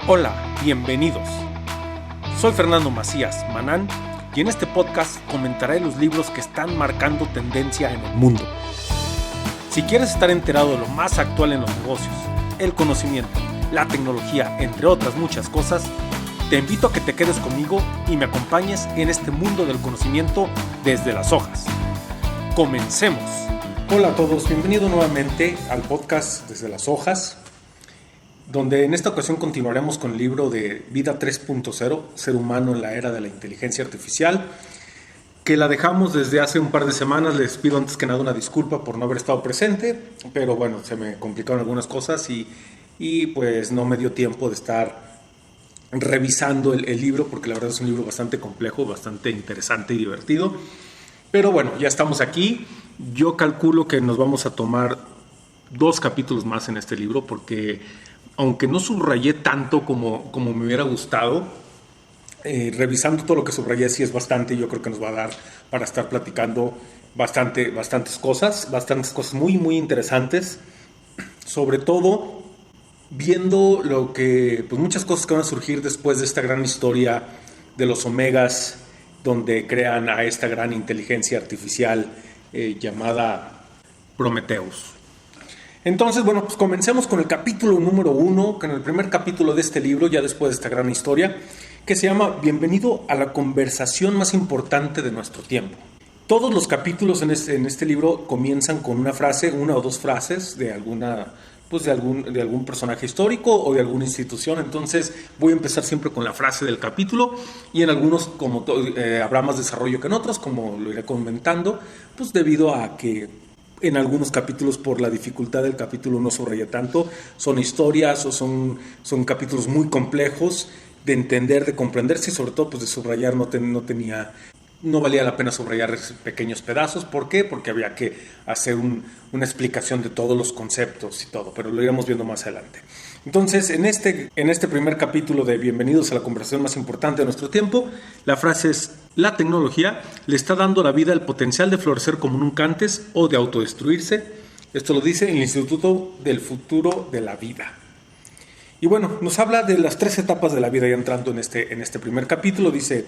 Hola, bienvenidos. Soy Fernando Macías Manán y en este podcast comentaré los libros que están marcando tendencia en el mundo. Si quieres estar enterado de lo más actual en los negocios, el conocimiento, la tecnología, entre otras muchas cosas, te invito a que te quedes conmigo y me acompañes en este mundo del conocimiento desde las hojas. ¡Comencemos! Hola a todos, bienvenidos nuevamente al podcast Desde las Hojas, donde en esta ocasión continuaremos con el libro de Vida 3.0, Ser humano en la era de la inteligencia artificial, que la dejamos desde hace un par de semanas. Les pido antes que nada una disculpa por no haber estado presente, pero bueno, se me complicaron algunas cosas y pues no me dio tiempo de estar revisando el libro, porque la verdad es un libro bastante complejo, bastante interesante y divertido. Pero bueno, ya estamos aquí. Yo calculo que nos vamos a tomar 2 capítulos más en este libro, porque aunque no subrayé tanto como me hubiera gustado, revisando todo lo que subrayé sí es bastante. Yo creo que nos va a dar para estar platicando bastantes cosas muy, muy interesantes, sobre todo viendo pues muchas cosas que van a surgir después de esta gran historia de los Omegas, donde crean a esta gran inteligencia artificial llamada Prometheus. Entonces, bueno, pues comencemos con el capítulo número 1, con el primer capítulo de este libro, ya después de esta gran historia, que se llama Bienvenido a la conversación más importante de nuestro tiempo. Todos los capítulos en este libro comienzan con una frase, una o dos frases de algún personaje histórico o de alguna institución. Entonces voy a empezar siempre con la frase del capítulo, y en algunos habrá más desarrollo que en otros, como lo iré comentando, pues debido a que en algunos capítulos, por la dificultad del capítulo, no subraya tanto. Son historias o son capítulos muy complejos de entender, de comprenderse, y sobre todo pues de subrayar no valía la pena subrayar pequeños pedazos. ¿Por qué? Porque había que hacer una explicación de todos los conceptos y todo, pero lo iremos viendo más adelante. Entonces, en este primer capítulo de Bienvenidos a la conversación más importante de nuestro tiempo, la frase es: la tecnología le está dando a la vida el potencial de florecer como nunca antes o de autodestruirse. Esto lo dice el Instituto del Futuro de la Vida. Y bueno, nos habla de las 3 etapas de la vida, ya entrando en este primer capítulo. Dice: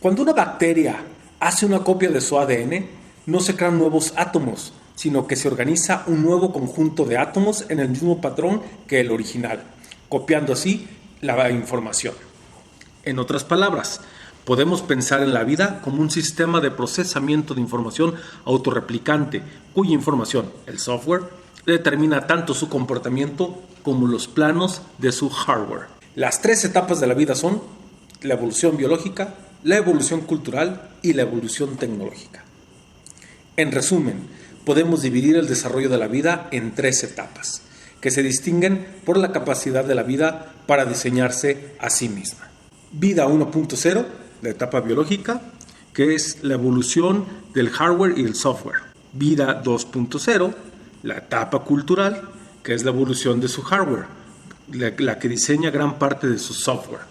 cuando una bacteria hace una copia de su ADN, no se crean nuevos átomos, sino que se organiza un nuevo conjunto de átomos en el mismo patrón que el original, copiando así la información. En otras palabras, podemos pensar en la vida como un sistema de procesamiento de información autorreplicante, cuya información, el software, determina tanto su comportamiento como los planos de su hardware. Las 3 etapas de la vida son la evolución biológica, la evolución cultural y la evolución tecnológica. En resumen, podemos dividir el desarrollo de la vida en 3 etapas, que se distinguen por la capacidad de la vida para diseñarse a sí misma. Vida 1.0, la etapa biológica, que es la evolución del hardware y el software. Vida 2.0, la etapa cultural, que es la evolución de su hardware, la que diseña gran parte de su software.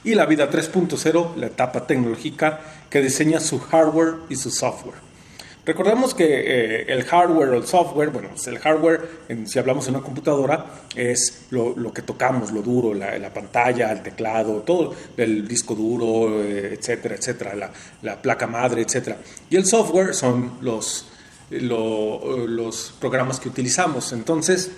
Y la vida 3.0, la etapa tecnológica, que diseña su hardware y su software. Recordemos que el hardware o el software, bueno, pues el hardware, si hablamos en una computadora, es lo que tocamos, lo duro, la pantalla, el teclado, todo, el disco duro, etcétera, la placa madre, etcétera. Y el software son los programas que utilizamos. Entonces,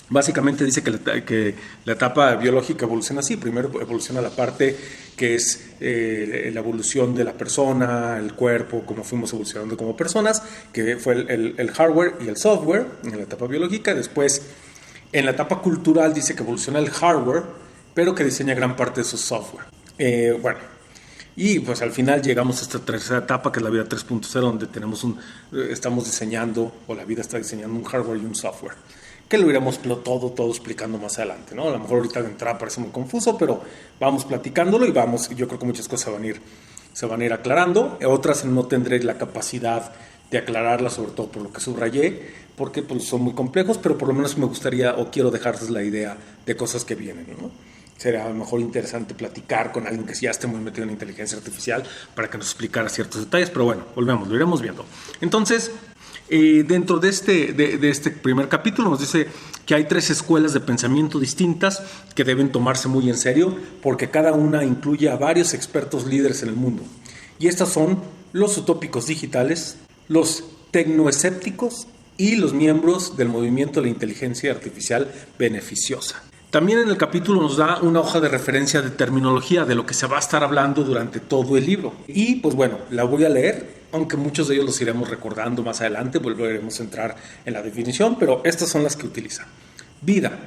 básicamente dice que la etapa biológica evoluciona así. Primero evoluciona la parte que es la evolución de la persona, el cuerpo, cómo fuimos evolucionando como personas, que fue el hardware y el software en la etapa biológica. Después, en la etapa cultural, dice que evoluciona el hardware, pero que diseña gran parte de su software. Y pues al final llegamos a esta tercera etapa, que es la vida 3.0, donde estamos diseñando, o la vida está diseñando un hardware y un software, que lo iremos todo explicando más adelante, ¿no? A lo mejor ahorita de entrada parece muy confuso, pero vamos platicándolo y yo creo que muchas cosas se van a ir aclarando. Otras no tendré la capacidad de aclararlas, sobre todo por lo que subrayé, porque pues, son muy complejos, pero por lo menos me gustaría o quiero dejarles la idea de cosas que vienen, ¿no? Sería a lo mejor interesante platicar con alguien que ya esté muy metido en inteligencia artificial para que nos explicara ciertos detalles, pero bueno, volvemos, lo iremos viendo. Entonces, Dentro de este primer capítulo nos dice que hay 3 escuelas de pensamiento distintas que deben tomarse muy en serio porque cada una incluye a varios expertos líderes en el mundo. Y estas son los utópicos digitales, los tecnoescépticos y los miembros del movimiento de la inteligencia artificial beneficiosa. También en el capítulo nos da una hoja de referencia de terminología de lo que se va a estar hablando durante todo el libro. Y pues bueno, la voy a leer, aunque muchos de ellos los iremos recordando más adelante, volveremos a entrar en la definición, pero estas son las que utiliza. Vida.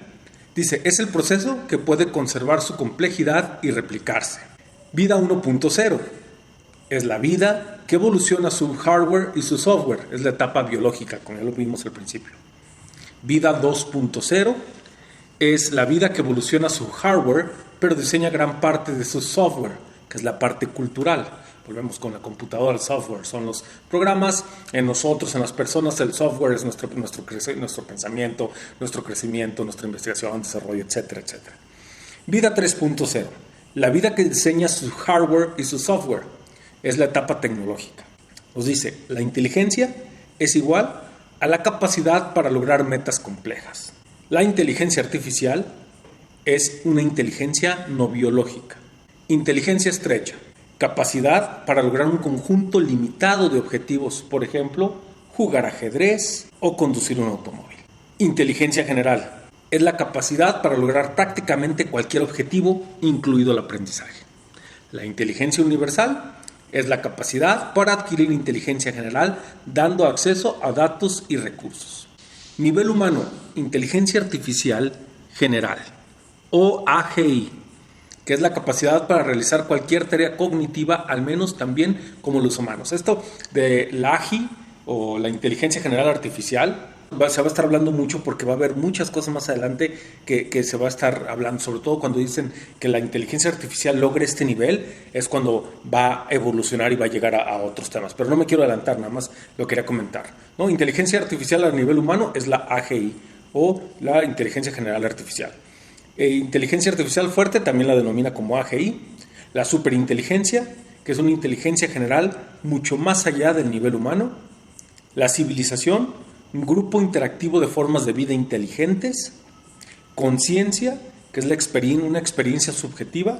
Dice, es el proceso que puede conservar su complejidad y replicarse. Vida 1.0. Es la vida que evoluciona su hardware y su software. Es la etapa biológica, como ya lo vimos al principio. Vida 2.0 es la vida que evoluciona su hardware, pero diseña gran parte de su software, que es la parte cultural. Volvemos con la computadora, el software son los programas, en nosotros, en las personas, el software es nuestro pensamiento, nuestro crecimiento, nuestra investigación, desarrollo, etcétera, etcétera. Vida 3.0, la vida que diseña su hardware y su software, es la etapa tecnológica. Nos dice, la inteligencia es igual a la capacidad para lograr metas complejas. La inteligencia artificial es una inteligencia no biológica. Inteligencia estrecha, capacidad para lograr un conjunto limitado de objetivos, por ejemplo, jugar ajedrez o conducir un automóvil. Inteligencia general es la capacidad para lograr prácticamente cualquier objetivo, incluido el aprendizaje. La inteligencia universal es la capacidad para adquirir inteligencia general, dando acceso a datos y recursos. Nivel humano, inteligencia artificial general, o AGI, que es la capacidad para realizar cualquier tarea cognitiva, al menos también como los humanos. Esto de la AGI, o la inteligencia general artificial, se va a estar hablando mucho porque va a haber muchas cosas más adelante que se va a estar hablando, sobre todo cuando dicen que la inteligencia artificial logre este nivel, es cuando va a evolucionar y va a llegar a otros temas. Pero no me quiero adelantar, nada más lo quería comentar, ¿no? Inteligencia artificial a nivel humano es la AGI, o la inteligencia general artificial. Inteligencia artificial fuerte también la denomina como AGI. La superinteligencia, que es una inteligencia general mucho más allá del nivel humano. La civilización, un grupo interactivo de formas de vida inteligentes. Conciencia, que es una experiencia subjetiva.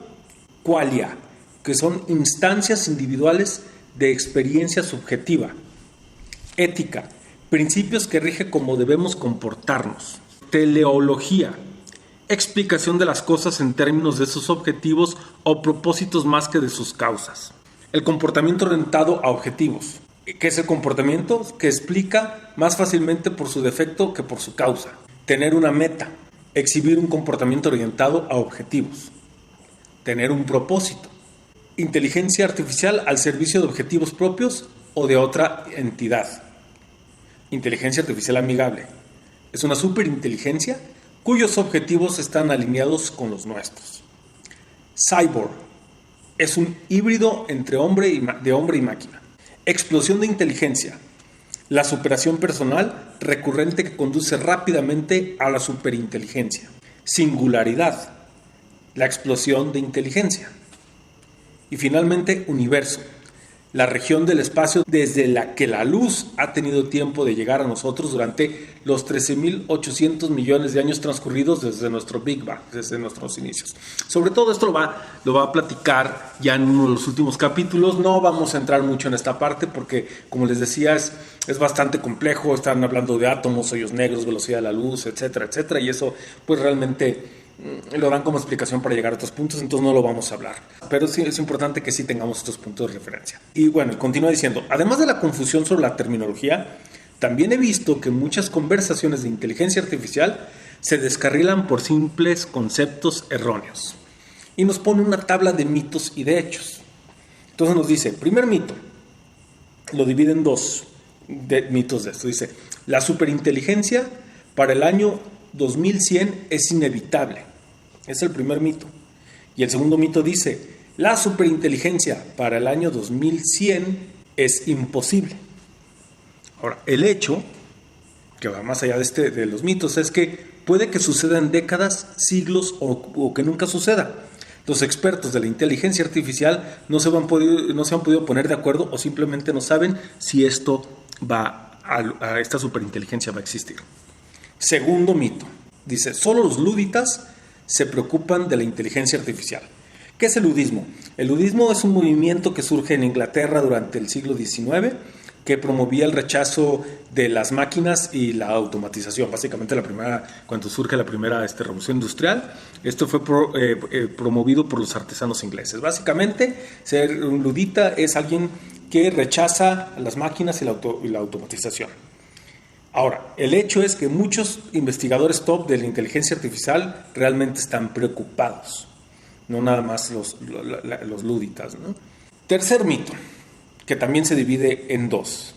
Qualia, que son instancias individuales de experiencia subjetiva. Ética, principios que rigen cómo debemos comportarnos. Teleología, explicación de las cosas en términos de sus objetivos o propósitos más que de sus causas. El comportamiento orientado a objetivos. ¿Qué es el comportamiento? Que explica más fácilmente por su defecto que por su causa. Tener una meta. Exhibir un comportamiento orientado a objetivos. Tener un propósito. Inteligencia artificial al servicio de objetivos propios o de otra entidad. Inteligencia artificial amigable. Es una superinteligencia cuyos objetivos están alineados con los nuestros. Cyborg. Es un híbrido entre hombre y máquina. Explosión de inteligencia. La superación personal recurrente que conduce rápidamente a la superinteligencia. Singularidad. La explosión de inteligencia. Y finalmente, universo. La región del espacio desde la que la luz ha tenido tiempo de llegar a nosotros durante los 13.800 millones de años transcurridos desde nuestro Big Bang, desde nuestros inicios. Sobre todo esto lo va a platicar ya en uno de los últimos capítulos. No vamos a entrar mucho en esta parte porque, como les decía, es bastante complejo. Están hablando de átomos, hoyos negros, velocidad de la luz, etcétera, etcétera. Y eso pues realmente lo dan como explicación para llegar a otros puntos, entonces no lo vamos a hablar. Pero sí es importante que sí tengamos estos puntos de referencia. Y bueno, continúa diciendo, además de la confusión sobre la terminología, también he visto que muchas conversaciones de inteligencia artificial se descarrilan por simples conceptos erróneos. Y nos pone una tabla de mitos y de hechos. Entonces nos dice, primer mito, lo divide en 2 mitos de esto. Dice, la superinteligencia para el año 2100 es inevitable. Es el primer mito. Y el segundo mito dice, la superinteligencia para el año 2100 es imposible. Ahora, el hecho, que va más allá de los mitos, es que puede que suceda en décadas, siglos o que nunca suceda. Los expertos de la inteligencia artificial no se han podido poner de acuerdo o simplemente no saben si esto va a esta superinteligencia va a existir. Segundo mito, dice, solo los luditas se preocupan de la inteligencia artificial. ¿Qué es el ludismo? El ludismo es un movimiento que surge en Inglaterra durante el siglo XIX, que promovía el rechazo de las máquinas y la automatización. Básicamente cuando surge la primera revolución industrial, esto fue promovido por los artesanos ingleses. Básicamente, ser un ludita es alguien que rechaza las máquinas y la automatización. Ahora, el hecho es que muchos investigadores top de la inteligencia artificial realmente están preocupados, no nada más los luditas, ¿no? Tercer mito, que también se divide en dos.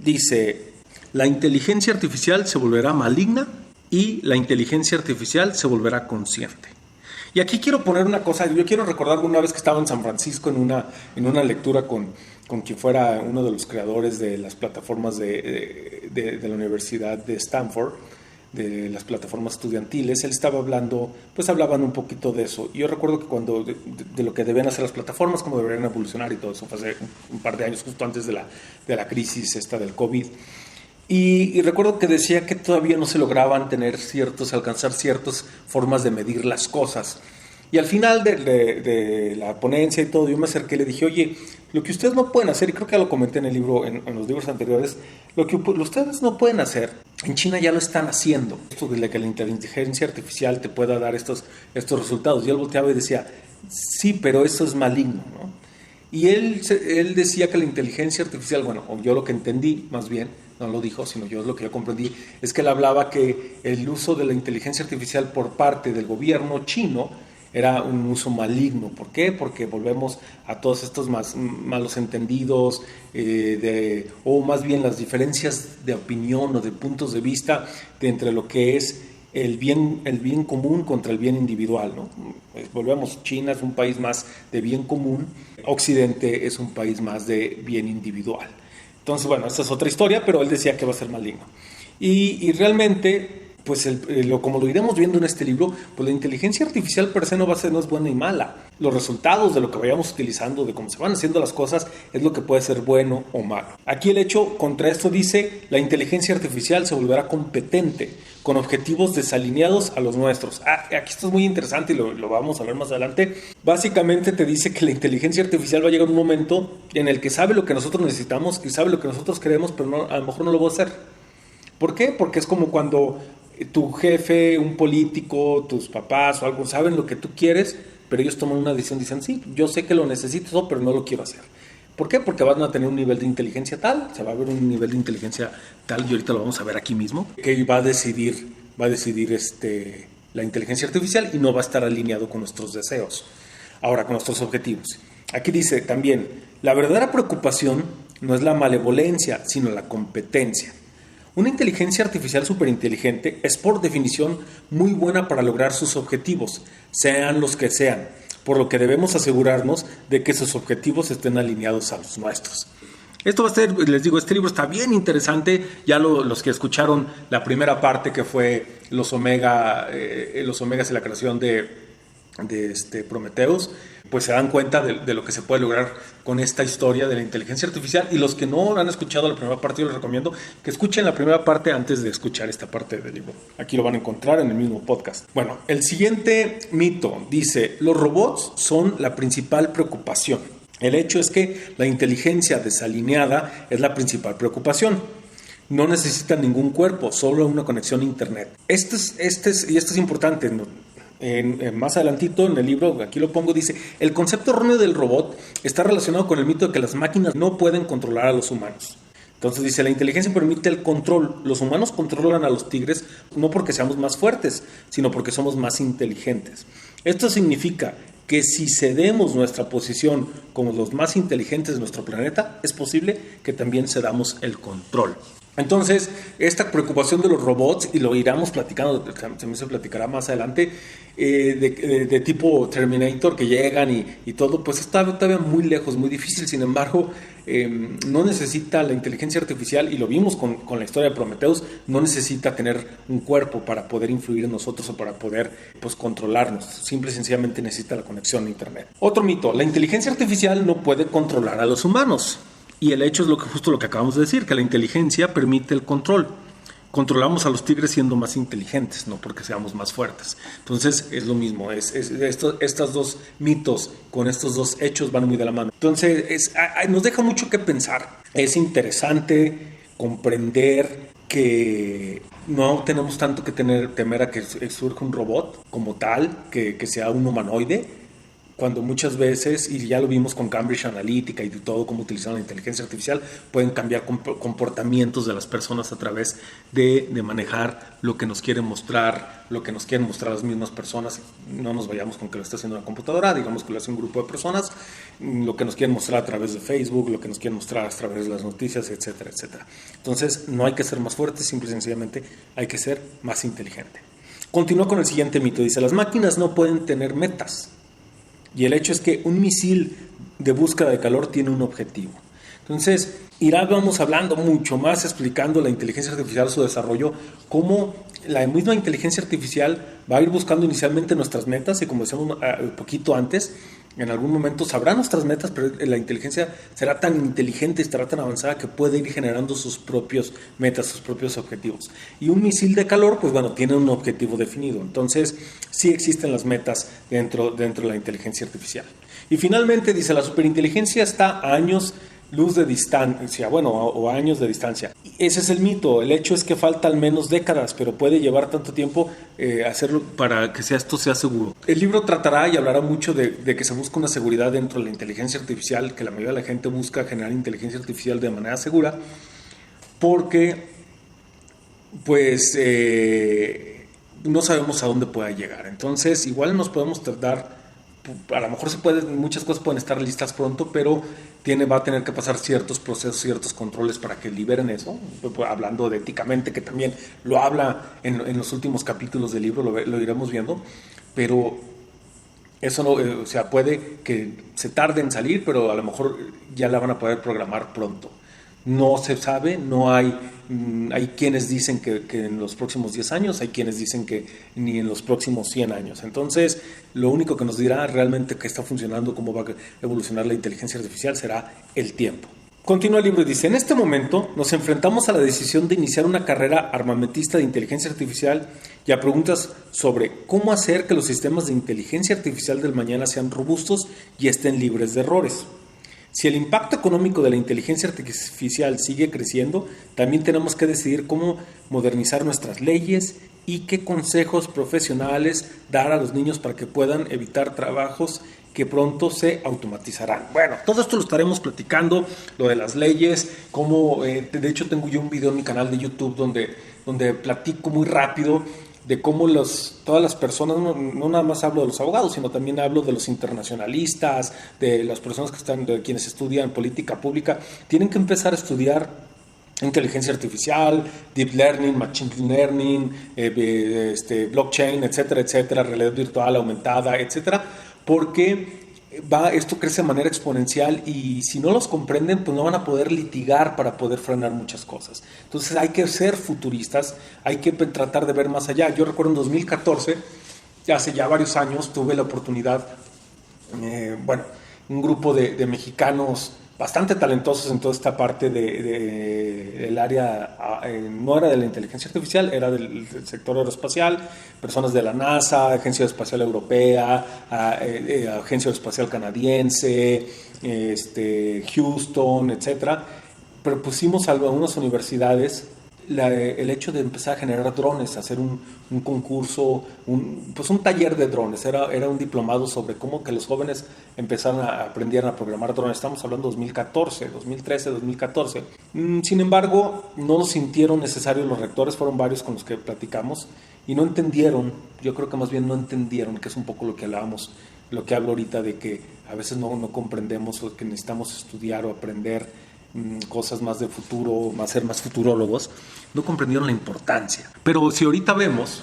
Dice, la inteligencia artificial se volverá maligna y la inteligencia artificial se volverá consciente. Y aquí quiero poner una cosa, yo quiero recordar una vez que estaba en San Francisco en una lectura con quien fuera uno de los creadores de las plataformas de la Universidad de Stanford, de las plataformas estudiantiles. Él estaba hablando, pues hablaban un poquito de eso. Yo recuerdo que cuando de lo que deben hacer las plataformas, cómo deberían evolucionar y todo eso, fue hace un par de años, justo antes de la crisis del COVID. Y recuerdo que decía que todavía no se lograban alcanzar ciertas formas de medir las cosas. Y al final de la ponencia y todo, yo me acerqué y le dije, oye, lo que ustedes no pueden hacer, y creo que ya lo comenté en el libro, en los libros anteriores, lo que ustedes no pueden hacer, en China ya lo están haciendo. Esto de que la inteligencia artificial te pueda dar estos resultados. Y él volteaba y decía, sí, pero eso es maligno, ¿no? Y él decía que la inteligencia artificial, bueno, o yo lo que entendí más bien, no lo dijo, sino yo lo que yo comprendí, es que él hablaba que el uso de la inteligencia artificial por parte del gobierno chino era un uso maligno. ¿Por qué? Porque volvemos a todos estos malos entendidos, o más bien las diferencias de opinión o de puntos de vista entre lo que es el bien común contra el bien individual, ¿no? Volvemos, China es un país más de bien común, Occidente es un país más de bien individual. Entonces, bueno, esta es otra historia, pero él decía que va a ser maligno. Y realmente, pues como lo iremos viendo en este libro, pues la inteligencia artificial per se no es buena y mala. Los resultados de lo que vayamos utilizando, de cómo se van haciendo las cosas, es lo que puede ser bueno o malo. Aquí el hecho contra esto dice, la inteligencia artificial se volverá competente, con objetivos desalineados a los nuestros. Aquí esto es muy interesante y lo vamos a ver más adelante. Básicamente te dice que la inteligencia artificial va a llegar un momento en el que sabe lo que nosotros necesitamos y sabe lo que nosotros queremos, pero a lo mejor no lo va a hacer. ¿Por qué? Porque es como cuando tu jefe, un político, tus papás o algo saben lo que tú quieres, pero ellos toman una decisión, dicen, sí, yo sé que lo necesito, pero no lo quiero hacer. ¿Por qué? Porque van a tener un nivel de inteligencia tal, se va a ver un nivel de inteligencia tal, y ahorita lo vamos a ver aquí mismo, que va a decidir la inteligencia artificial y no va a estar alineado con nuestros deseos. Ahora, con nuestros objetivos. Aquí dice también, la verdadera preocupación no es la malevolencia, sino la competencia. Una inteligencia artificial superinteligente es por definición muy buena para lograr sus objetivos, sean los que sean, por lo que debemos asegurarnos de que sus objetivos estén alineados a los nuestros. Esto va a ser, les digo, este libro está bien interesante. Ya los que escucharon la primera parte, que fue los omegas y la creación de Prometheus, pues se dan cuenta de lo que se puede lograr con esta historia de la inteligencia artificial. Y los que no han escuchado la primera parte, yo les recomiendo que escuchen la primera parte antes de escuchar esta parte del libro. Aquí lo van a encontrar en el mismo podcast. Bueno, el siguiente mito dice, los robots son la principal preocupación. El hecho es que la inteligencia desalineada es la principal preocupación. No necesitan ningún cuerpo, solo una conexión a internet. Esto es importante, ¿no? Más adelantito en el libro, aquí lo pongo, dice, el concepto erróneo del robot está relacionado con el mito de que las máquinas no pueden controlar a los humanos. Entonces dice, la inteligencia permite el control. Los humanos controlan a los tigres no porque seamos más fuertes, sino porque somos más inteligentes. Esto significa que si cedemos nuestra posición como los más inteligentes de nuestro planeta, es posible que también cedamos el control. Entonces, esta preocupación de los robots, y lo iremos platicando, también se platicará más adelante, de tipo Terminator, que llegan y todo, pues está todavía muy lejos, muy difícil. Sin embargo, no necesita la inteligencia artificial, y lo vimos con la historia de Prometheus, no necesita tener un cuerpo para poder influir en nosotros o para poder controlarnos. Simple y sencillamente necesita la conexión a internet. Otro mito, la inteligencia artificial no puede controlar a los humanos. Y el hecho es justo lo que acabamos de decir, que la inteligencia permite el control. Controlamos a los tigres siendo más inteligentes, no porque seamos más fuertes. Entonces es lo mismo, estos dos mitos con estos dos hechos van muy de la mano. Entonces nos deja mucho que pensar. Es interesante comprender que no tenemos tanto que temer a que surja un robot como tal, que sea un humanoide, cuando muchas veces, y ya lo vimos con Cambridge Analytica y de todo, cómo utilizar la inteligencia artificial, pueden cambiar comportamientos de las personas a través de manejar lo que nos quieren mostrar, las mismas personas. No nos vayamos con que lo está haciendo una computadora, digamos que lo hace un grupo de personas, lo que nos quieren mostrar a través de Facebook, lo que nos quieren mostrar a través de las noticias, etcétera, etcétera. Entonces, no hay que ser más fuerte, simple y sencillamente hay que ser más inteligente. Continúa con el siguiente mito, dice: las máquinas no pueden tener metas. Y el hecho es que un misil de búsqueda de calor tiene un objetivo. Entonces, vamos hablando mucho más, explicando la inteligencia artificial, su desarrollo, cómo la misma inteligencia artificial va a ir buscando inicialmente nuestras metas, y como decíamos un poquito antes, en algún momento sabrá nuestras metas, pero la inteligencia será tan inteligente, estará tan avanzada que puede ir generando sus propios metas, sus propios objetivos. Y un misil de calor, pues bueno, tiene un objetivo definido. Entonces, sí existen las metas dentro de la inteligencia artificial. Y finalmente dice: la superinteligencia está a años luz de distancia, o años de distancia. Ese es el mito. El hecho es que falta al menos décadas, pero puede llevar tanto tiempo hacerlo para que esto sea seguro. El libro tratará y hablará mucho de que se busca una seguridad dentro de la inteligencia artificial, que la mayoría de la gente busca generar inteligencia artificial de manera segura, porque pues no sabemos a dónde pueda llegar. Entonces, igual nos podemos tardar. A lo mejor muchas cosas pueden estar listas pronto, pero va a tener que pasar ciertos procesos, ciertos controles para que liberen eso. Hablando de éticamente, que también lo habla en los últimos capítulos del libro, lo iremos viendo, pero eso no, puede que se tarde en salir, pero a lo mejor ya la van a poder programar pronto. No se sabe, no hay quienes dicen que en los próximos 10 años, hay quienes dicen que ni en los próximos 100 años. Entonces, lo único que nos dirá realmente que está funcionando, cómo va a evolucionar la inteligencia artificial, será el tiempo. Continúa el libro y dice: en este momento nos enfrentamos a la decisión de iniciar una carrera armamentista de inteligencia artificial y a preguntas sobre cómo hacer que los sistemas de inteligencia artificial del mañana sean robustos y estén libres de errores. Si el impacto económico de la inteligencia artificial sigue creciendo, también tenemos que decidir cómo modernizar nuestras leyes y qué consejos profesionales dar a los niños para que puedan evitar trabajos que pronto se automatizarán. Bueno, todo esto lo estaremos platicando, lo de las leyes, cómo, de hecho tengo yo un video en mi canal de YouTube donde platico muy rápido de cómo todas las personas, no nada más hablo de los abogados, sino también hablo de los internacionalistas, de las personas de quienes estudian política pública, tienen que empezar a estudiar inteligencia artificial, deep learning, machine learning, blockchain, etcétera, etcétera, realidad virtual aumentada, etcétera, porque esto crece de manera exponencial y si no los comprenden, pues no van a poder litigar para poder frenar muchas cosas. Entonces hay que ser futuristas, hay que tratar de ver más allá. Yo recuerdo en 2014, hace ya varios años, tuve la oportunidad, un grupo de mexicanos bastante talentosos en toda esta parte del área, no era de la inteligencia artificial, era del sector aeroespacial, personas de la NASA, Agencia Espacial Europea, Agencia Espacial Canadiense, Houston, etcétera. Propusimos a algunas universidades el hecho de empezar a generar drones, hacer un concurso, un taller de drones. Era un diplomado sobre cómo que los jóvenes aprendieran a programar drones. Estamos hablando de 2013, 2014. Sin embargo, no lo sintieron necesario los rectores, fueron varios con los que platicamos y no entendieron, yo creo que más bien no entendieron, que es un poco lo que hablábamos, lo que hablo ahorita de que a veces no comprendemos o que necesitamos estudiar o aprender cosas más de futuro, ser más futurólogos, no comprendieron la importancia. Pero si ahorita vemos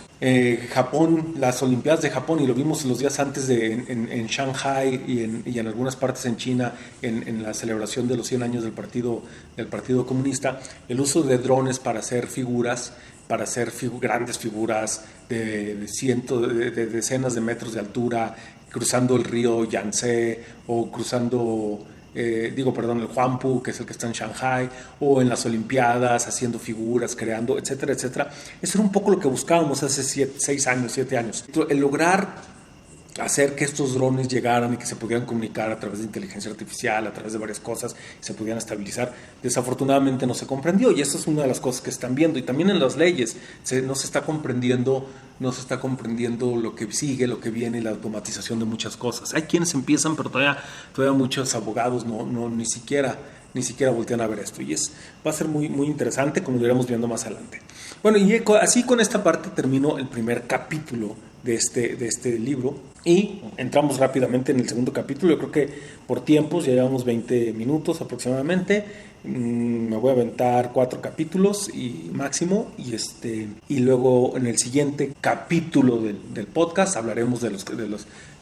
Japón, las Olimpiadas de Japón, y lo vimos los días antes en Shanghai y en algunas partes en China, en la celebración de los 100 años del Partido Comunista, el uso de drones para hacer figuras, para hacer grandes figuras de decenas de metros de altura, cruzando el río Yangtze o cruzando el Huangpu, que es el que está en Shanghai, o en las Olimpiadas, haciendo figuras, creando, etcétera, etcétera. Eso era un poco lo que buscábamos hace 7 años. El lograr hacer que estos drones llegaran y que se pudieran comunicar a través de inteligencia artificial, a través de varias cosas, y se pudieran estabilizar, desafortunadamente no se comprendió, y eso es una de las cosas que están viendo. Y también en las leyes no se está comprendiendo lo que sigue, lo que viene, y la automatización de muchas cosas. Hay quienes empiezan, pero todavía muchos abogados ni siquiera voltean a ver esto, y va a ser muy, muy interesante, como lo iremos viendo más adelante. Bueno, y así con esta parte termino el primer capítulo de este libro, y entramos rápidamente en el segundo capítulo. Yo creo que por tiempos ya llevamos 20 minutos aproximadamente. Me voy a aventar 4 capítulos y máximo, y luego en el siguiente capítulo del podcast hablaremos de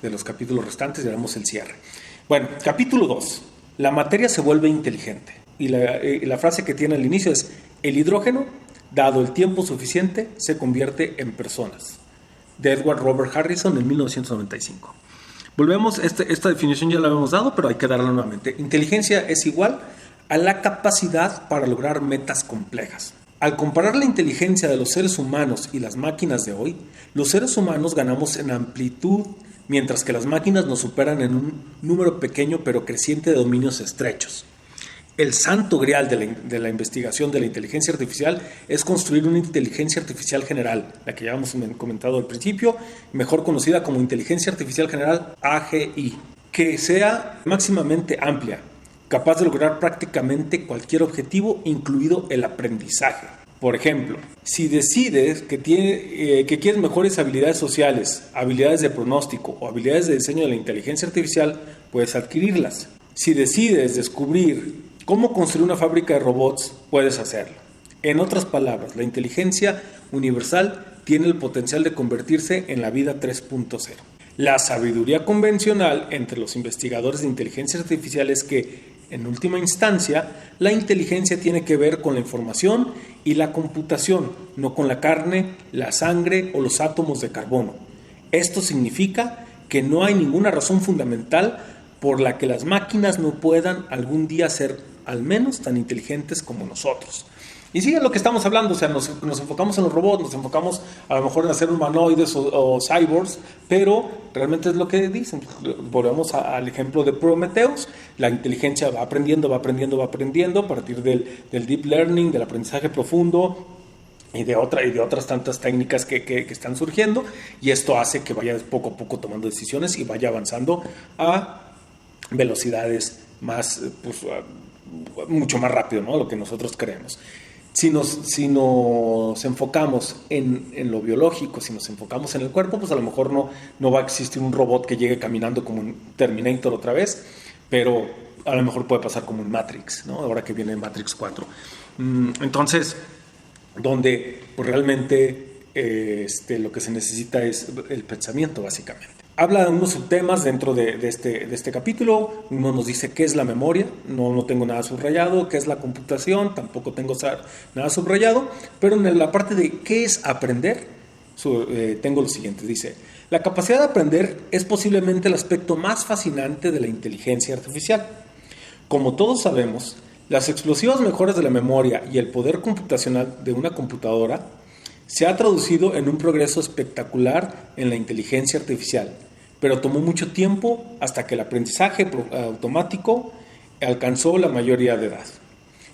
los capítulos restantes y haremos el cierre. Bueno, capítulo 2. La materia se vuelve inteligente, y la frase que tiene al inicio es: el hidrógeno, dado el tiempo suficiente, se convierte en personas, de Edward Robert Harrison en 1995. Volvemos, esta definición ya la habíamos dado, pero hay que darla nuevamente. Inteligencia es igual a la capacidad para lograr metas complejas. Al comparar la inteligencia de los seres humanos y las máquinas de hoy, los seres humanos ganamos en amplitud, mientras que las máquinas nos superan en un número pequeño pero creciente de dominios estrechos. El santo grial de la investigación de la inteligencia artificial es construir una inteligencia artificial general, la que ya hemos comentado al principio, mejor conocida como inteligencia artificial general AGI, que sea máximamente amplia, capaz de lograr prácticamente cualquier objetivo, incluido el aprendizaje. Por ejemplo, si decides que quieres mejores habilidades sociales, habilidades de pronóstico o habilidades de diseño de la inteligencia artificial, puedes adquirirlas. Si decides descubrir cómo construir una fábrica de robots, puedes hacerlo. En otras palabras, la inteligencia universal tiene el potencial de convertirse en la vida 3.0. La sabiduría convencional entre los investigadores de inteligencia artificial es que, en última instancia, la inteligencia tiene que ver con la información y la computación, no con la carne, la sangre o los átomos de carbono. Esto significa que no hay ninguna razón fundamental por la que las máquinas no puedan algún día ser al menos tan inteligentes como nosotros. Y sigue lo que estamos hablando, o sea, nos enfocamos en los robots, nos enfocamos a lo mejor en hacer humanoides o cyborgs, pero realmente es lo que dicen. Volvemos al ejemplo de Prometheus. La inteligencia va aprendiendo a partir del deep learning, del aprendizaje profundo, y de otras tantas técnicas que están surgiendo, y esto hace que vaya poco a poco tomando decisiones y vaya avanzando a velocidades mucho más rápido, ¿no?, lo que nosotros creemos. Si nos enfocamos en lo biológico, si nos enfocamos en el cuerpo, pues a lo mejor no va a existir un robot que llegue caminando como un Terminator otra vez, pero a lo mejor puede pasar como un Matrix, ¿no?, ahora que viene Matrix 4. Entonces, donde pues realmente lo que se necesita es el pensamiento, básicamente. Habla de unos subtemas dentro de este capítulo. Uno nos dice qué es la memoria, no tengo nada subrayado, qué es la computación, tampoco tengo nada subrayado, pero en la parte de qué es aprender, tengo lo siguiente. Dice: la capacidad de aprender es posiblemente el aspecto más fascinante de la inteligencia artificial. Como todos sabemos, las explosivas mejoras de la memoria y el poder computacional de una computadora se ha traducido en un progreso espectacular en la inteligencia artificial, pero tomó mucho tiempo hasta que el aprendizaje automático alcanzó la mayoría de edad.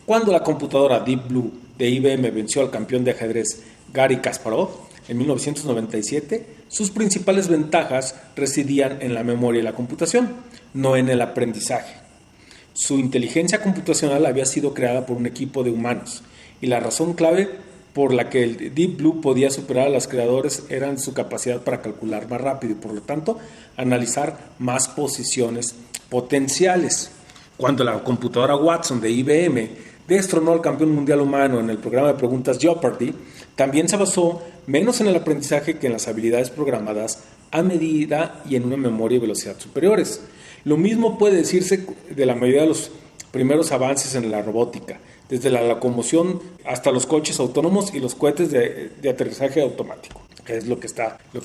Cuando la computadora Deep Blue de IBM venció al campeón de ajedrez Garry Kasparov en 1997, sus principales ventajas residían en la memoria y la computación, no en el aprendizaje. Su inteligencia computacional había sido creada por un equipo de humanos, y la razón clave por la que el Deep Blue podía superar a los creadores era su capacidad para calcular más rápido y, por lo tanto, analizar más posiciones potenciales. Cuando la computadora Watson de IBM destronó al campeón mundial humano en el programa de preguntas Jeopardy, también se basó menos en el aprendizaje que en las habilidades programadas a medida y en una memoria y velocidad superiores. Lo mismo puede decirse de la mayoría de los primeros avances en la robótica, desde la locomoción hasta los coches autónomos y los cohetes de aterrizaje automático. que es lo que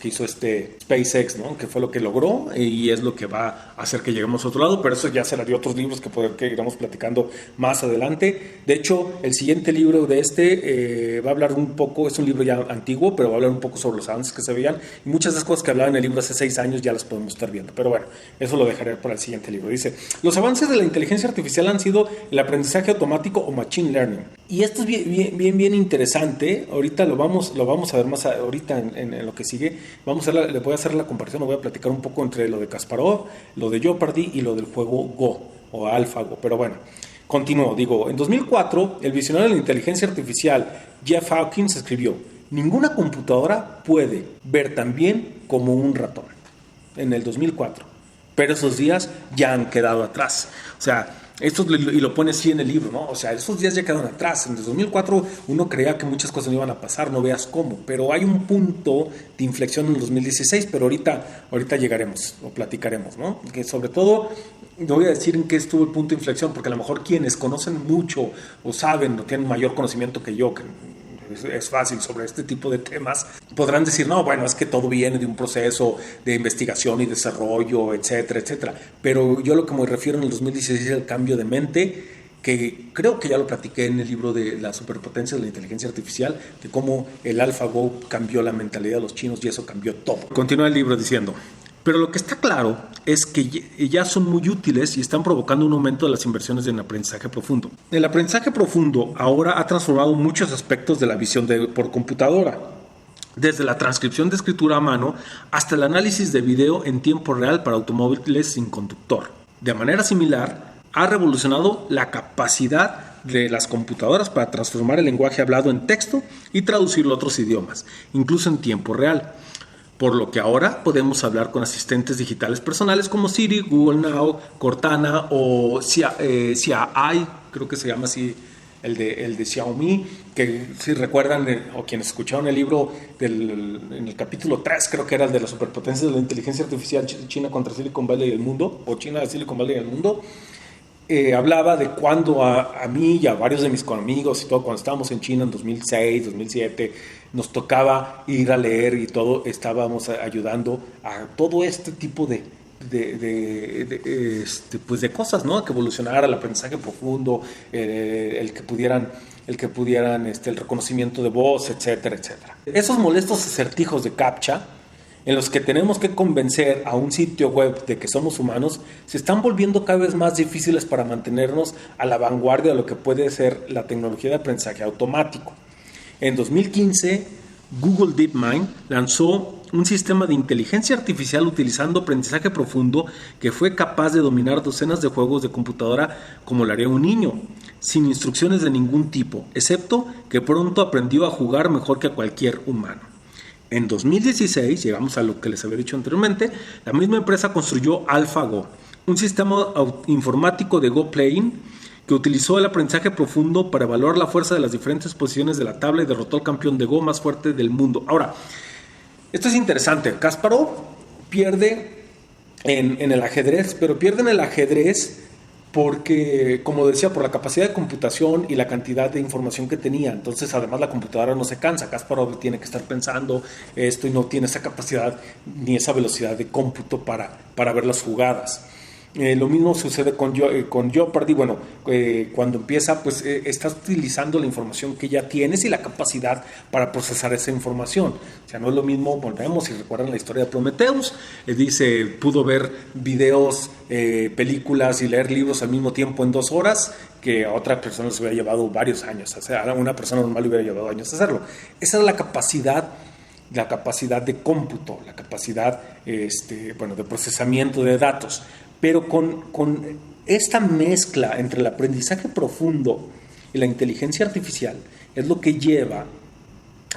hizo SpaceX, ¿no? Que fue lo que logró y es lo que va a hacer que lleguemos a otro lado, pero eso ya será de otros libros que iremos platicando más adelante. De hecho, el siguiente libro de va a hablar un poco, es un libro ya antiguo, pero va a hablar un poco sobre los avances que se veían y muchas de las cosas que hablaba en el libro hace 6 años ya las podemos estar viendo, pero bueno, eso lo dejaré para el siguiente libro. Dice, los avances de la inteligencia artificial han sido el aprendizaje automático o machine learning. Y esto es bien interesante. Ahorita lo vamos a ver más ahorita en lo que sigue. Le voy a hacer la comparación, le voy a platicar un poco entre lo de Kasparov, lo de Jeopardy y lo del juego Go o AlphaGo. Pero bueno, continúo. Digo, en 2004, el visionario de la inteligencia artificial Jeff Hawkins escribió: ninguna computadora puede ver tan bien como un ratón. En el 2004. Pero esos días ya han quedado atrás. O sea, esto y lo pone así en el libro, ¿no? O sea, esos días ya quedaron atrás. En el 2004 uno creía que muchas cosas no iban a pasar, no veas cómo. Pero hay un punto de inflexión en el 2016, pero ahorita llegaremos o platicaremos, ¿no? Que sobre todo, no voy a decir en qué estuvo el punto de inflexión, porque a lo mejor quienes conocen mucho o saben o tienen mayor conocimiento que yo, que es fácil sobre este tipo de temas, podrán decir, no, bueno, es que todo viene de un proceso de investigación y desarrollo, etcétera, etcétera. Pero yo lo que me refiero en el 2016 es el cambio de mente, que creo que ya lo platiqué en el libro de la superpotencia de la inteligencia artificial, de cómo el AlphaGo cambió la mentalidad de los chinos y eso cambió todo. Continúa el libro diciendo: pero lo que está claro es que ya son muy útiles y están provocando un aumento de las inversiones en aprendizaje profundo. El aprendizaje profundo ahora ha transformado muchos aspectos de la visión por computadora, desde la transcripción de escritura a mano hasta el análisis de video en tiempo real para automóviles sin conductor. De manera similar, ha revolucionado la capacidad de las computadoras para transformar el lenguaje hablado en texto y traducirlo a otros idiomas, incluso en tiempo real. Por lo que ahora podemos hablar con asistentes digitales personales como Siri, Google Now, Cortana o Xiaomi, creo que se llama así el de Xiaomi, que si recuerdan, o quienes escucharon el libro en el capítulo 3, creo que era el de las superpotencias de la inteligencia artificial, China contra Silicon Valley y el mundo, o China de Silicon Valley y el mundo, hablaba de cuando a mí y a varios de mis amigos y todo, cuando estábamos en China en 2006, 2007, nos tocaba ir a leer y todo, estábamos ayudando a todo este tipo de cosas, ¿no? Que evolucionara el aprendizaje profundo, el que pudieran el reconocimiento de voz, etcétera, etcétera. Esos molestos acertijos de CAPTCHA, en los que tenemos que convencer a un sitio web de que somos humanos, se están volviendo cada vez más difíciles para mantenernos a la vanguardia de lo que puede ser la tecnología de aprendizaje automático. En 2015, Google DeepMind lanzó un sistema de inteligencia artificial utilizando aprendizaje profundo que fue capaz de dominar docenas de juegos de computadora como lo haría un niño, sin instrucciones de ningún tipo, excepto que pronto aprendió a jugar mejor que cualquier humano. En 2016, llegamos a lo que les había dicho anteriormente, la misma empresa construyó AlphaGo, un sistema informático de Go Playing que utilizó el aprendizaje profundo para evaluar la fuerza de las diferentes posiciones de la tabla y derrotó al campeón de Go más fuerte del mundo. Ahora, esto es interesante. Kasparov pierde en el ajedrez, pero pierde en el ajedrez porque, como decía, por la capacidad de computación y la cantidad de información que tenía. Entonces, además, la computadora no se cansa. Kasparov tiene que estar pensando esto y no tiene esa capacidad ni esa velocidad de cómputo para ver las jugadas. Lo mismo sucede con Jeopardy. Bueno, cuando empieza, pues estás utilizando la información que ya tienes y la capacidad para procesar esa información. O sea, no es lo mismo, volvemos, si recuerdan la historia de Prometheus, dice, pudo ver videos, películas y leer libros al mismo tiempo en 2 horas, que a otra persona les hubiera llevado varios años. O sea, a una persona normal le hubiera llevado años hacerlo. Esa es la capacidad de cómputo, la capacidad de procesamiento de datos. Pero con esta mezcla entre el aprendizaje profundo y la inteligencia artificial es lo que lleva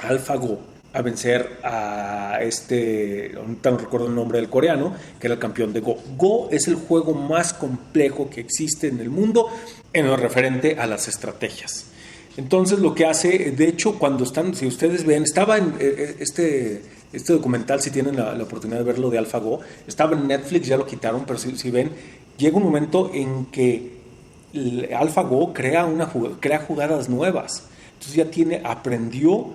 a AlphaGo a vencer a ahorita no recuerdo el nombre del coreano, que era el campeón de Go. Go es el juego más complejo que existe en el mundo en lo referente a las estrategias. Entonces lo que hace, de hecho, cuando si ustedes ven, estaba en este documental, si tienen la oportunidad de verlo, de AlphaGo, estaba en Netflix, ya lo quitaron, pero si ven, llega un momento en que AlphaGo crea jugadas nuevas. Entonces ya aprendió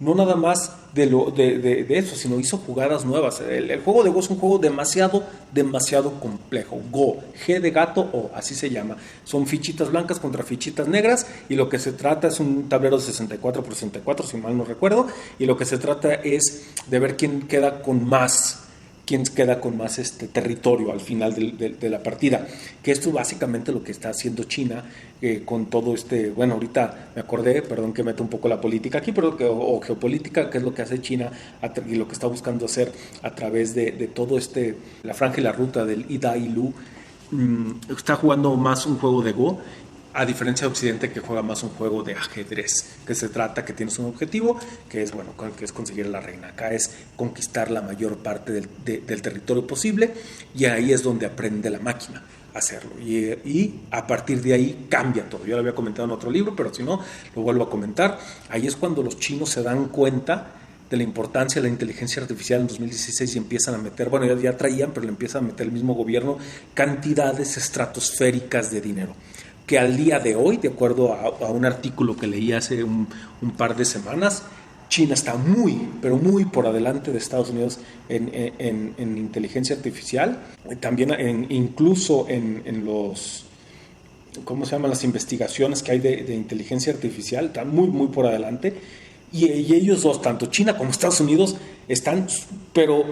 no nada más de eso, sino hizo jugadas nuevas. El juego de Go es un juego demasiado complejo. Go, G de gato, O, así se llama. Son fichitas blancas contra fichitas negras, y lo que se trata es un tablero de 64 por 64, si mal no recuerdo, y lo que se trata es de ver quién queda con más territorio al final de la partida, que esto es básicamente lo que está haciendo China con todo bueno, ahorita me acordé, perdón que meto un poco la política aquí, pero o geopolítica, que es lo que hace China y lo que está buscando hacer a través de todo la franja y la ruta del Ida y Lu. Está jugando más un juego de Go, a diferencia de Occidente, que juega más un juego de ajedrez, que se trata que tienes un objetivo, que es conseguir la reina. Acá es conquistar la mayor parte del territorio posible, y ahí es donde aprende la máquina a hacerlo. Y a partir de ahí cambia todo. Yo lo había comentado en otro libro, pero si no, lo vuelvo a comentar. Ahí es cuando los chinos se dan cuenta de la importancia de la inteligencia artificial en 2016 y empiezan a meter, bueno, ya traían, pero le empieza a meter el mismo gobierno cantidades estratosféricas de dinero, que al día de hoy, de acuerdo a un artículo que leí hace un par de semanas, China está muy, pero muy por adelante de Estados Unidos en inteligencia artificial, también incluso en los, ¿cómo se llaman?, las investigaciones que hay de inteligencia artificial, están muy, muy por adelante, y ellos dos, tanto China como Estados Unidos, están, pero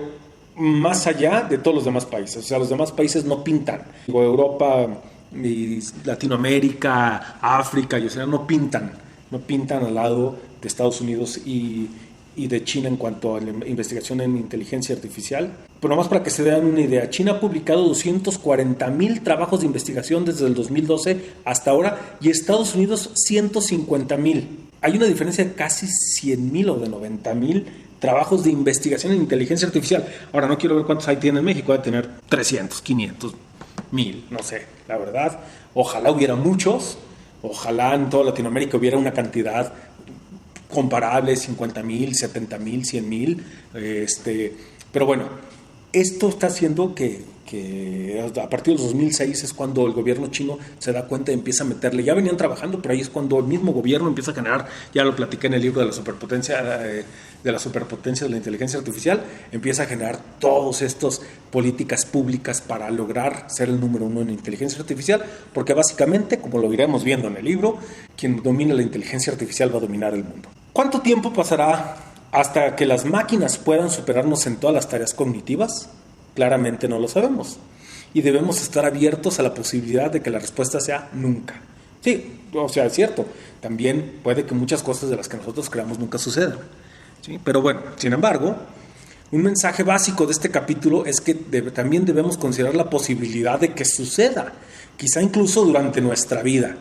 más allá de todos los demás países. O sea, los demás países no pintan. Europa y Latinoamérica, África y Oceanía no pintan al lado de Estados Unidos y de China en cuanto a la investigación en inteligencia artificial. Pero nomás para que se den una idea, China ha publicado 240,000 trabajos de investigación desde el 2012 hasta ahora, y Estados Unidos 150,000. Hay una diferencia de casi 100,000 o de 90,000 trabajos de investigación en inteligencia artificial. Ahora, no quiero ver cuántos hay tiene en México, debe tener 300, 500, 1,000, no sé, la verdad. Ojalá hubiera muchos, ojalá en toda Latinoamérica hubiera una cantidad comparable, 50,000, 70,000, 100,000. Pero bueno, esto está haciendo que a partir del 2006 es cuando el gobierno chino se da cuenta y empieza a meterle. Ya venían trabajando, pero ahí es cuando el mismo gobierno empieza a generar, ya lo platiqué en el libro de la superpotencia de la inteligencia artificial, empieza a generar todas estas políticas públicas para lograr ser el número uno en inteligencia artificial, porque básicamente, como lo iremos viendo en el libro, quien domine la inteligencia artificial va a dominar el mundo. ¿Cuánto tiempo pasará hasta que las máquinas puedan superarnos en todas las tareas cognitivas? Claramente no lo sabemos, y debemos estar abiertos a la posibilidad de que la respuesta sea nunca. Sí, o sea, es cierto, también puede que muchas cosas de las que nosotros creamos nunca sucedan, ¿sí? Pero bueno, sin embargo, un mensaje básico de este capítulo es que también debemos considerar la posibilidad de que suceda, quizá incluso durante nuestra vida.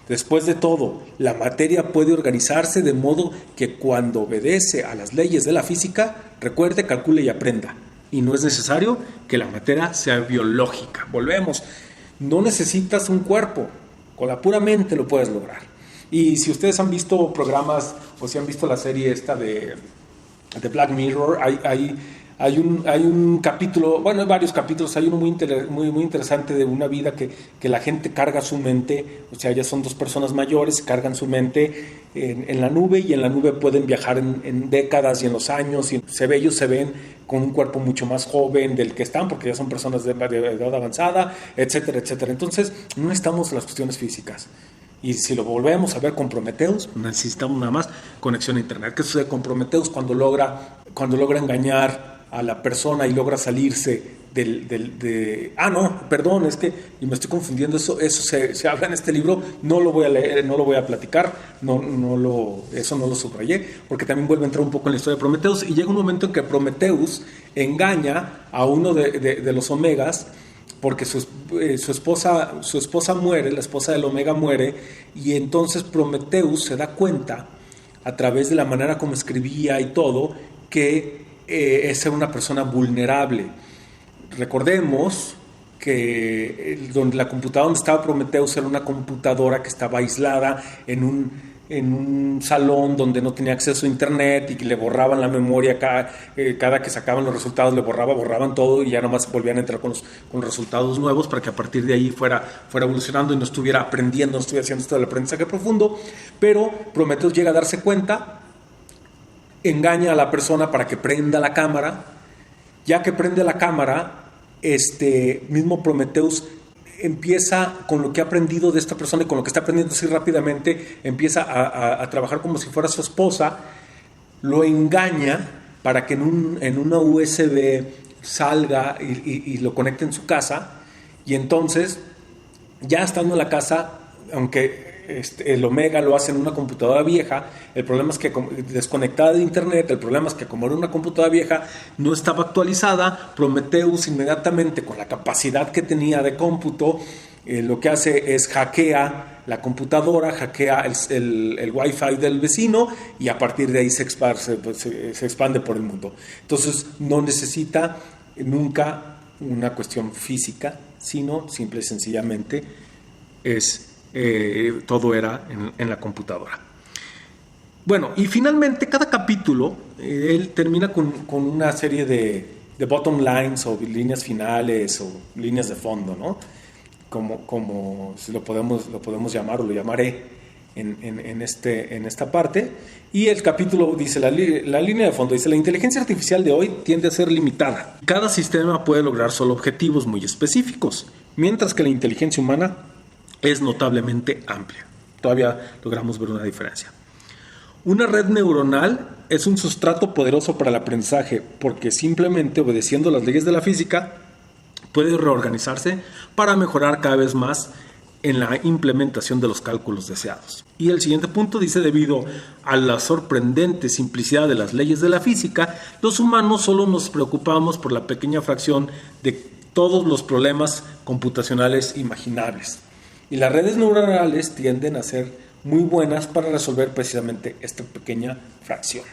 Después de todo, la materia puede organizarse de modo que cuando obedece a las leyes de la física, recuerde, calcule y aprenda. Y no es necesario que la materia sea biológica. Volvemos, no necesitas un cuerpo, con la pura mente lo puedes lograr. Y si ustedes han visto programas o si han visto la serie esta de Black Mirror, hay un capítulo, bueno, hay varios capítulos, hay uno muy interesante de una vida que la gente carga su mente, o sea, ya son dos personas mayores, cargan su mente en la nube, y en la nube pueden viajar en décadas y en los años, y ellos se ven con un cuerpo mucho más joven del que están, porque ya son personas de edad avanzada, etcétera, etcétera. Entonces, no estamos en las cuestiones físicas. Y si lo volvemos a ver con Prometheus, necesitamos nada más conexión a internet. ¿Qué sucede con Prometheus cuando logra engañar a la persona y logra salirse es que y me estoy confundiendo, eso se habla en este libro, no lo voy a leer, no lo voy a platicar, eso no lo subrayé, porque también vuelve a entrar un poco en la historia de Prometheus, y llega un momento en que Prometheus engaña a uno de los Omegas, porque su esposa muere, la esposa del Omega muere, y entonces Prometheus se da cuenta, a través de la manera como escribía y todo, que es una persona vulnerable. Recordemos que la computadora donde estaba Prometheus era una computadora que estaba aislada en un salón donde no tenía acceso a internet, y que le borraban la memoria cada que sacaban los resultados, borraban todo, y ya nomás volvían a entrar con los resultados nuevos, para que a partir de ahí fuera evolucionando y no estuviera aprendiendo, no estuviera haciendo esto del aprendizaje profundo. Pero Prometheus llega a darse cuenta engaña a la persona para que prenda la cámara. Ya que prende la cámara, mismo Prometheus empieza con lo que ha aprendido de esta persona y con lo que está aprendiendo así rápidamente, empieza a trabajar como si fuera su esposa, lo engaña para que en una USB salga y lo conecte en su casa, y entonces, ya estando en la casa, aunque el Omega lo hace en una computadora vieja, el problema es que desconectada de internet, el problema es que como era una computadora vieja, no estaba actualizada. Prometheus inmediatamente, con la capacidad que tenía de cómputo, lo que hace es hackea la computadora, hackea el Wi-Fi del vecino, y a partir de ahí se expande por el mundo. Entonces no necesita nunca una cuestión física, sino simple y sencillamente todo era en la computadora. Bueno, y finalmente cada capítulo él termina con una serie de bottom lines o líneas finales o líneas de fondo, ¿no? Como si lo podemos llamar, o lo llamaré en esta parte. Y el capítulo dice, la línea de fondo dice: la inteligencia artificial de hoy tiende a ser limitada. Cada sistema puede lograr solo objetivos muy específicos, mientras que la inteligencia humana es notablemente amplia. Todavía logramos ver una diferencia. Una red neuronal es un sustrato poderoso para el aprendizaje, porque simplemente obedeciendo las leyes de la física puede reorganizarse para mejorar cada vez más en la implementación de los cálculos deseados. Y el siguiente punto dice: debido a la sorprendente simplicidad de las leyes de la física, los humanos solo nos preocupamos por la pequeña fracción de todos los problemas computacionales imaginables. Y las redes neuronales tienden a ser muy buenas para resolver precisamente esta pequeña fracción.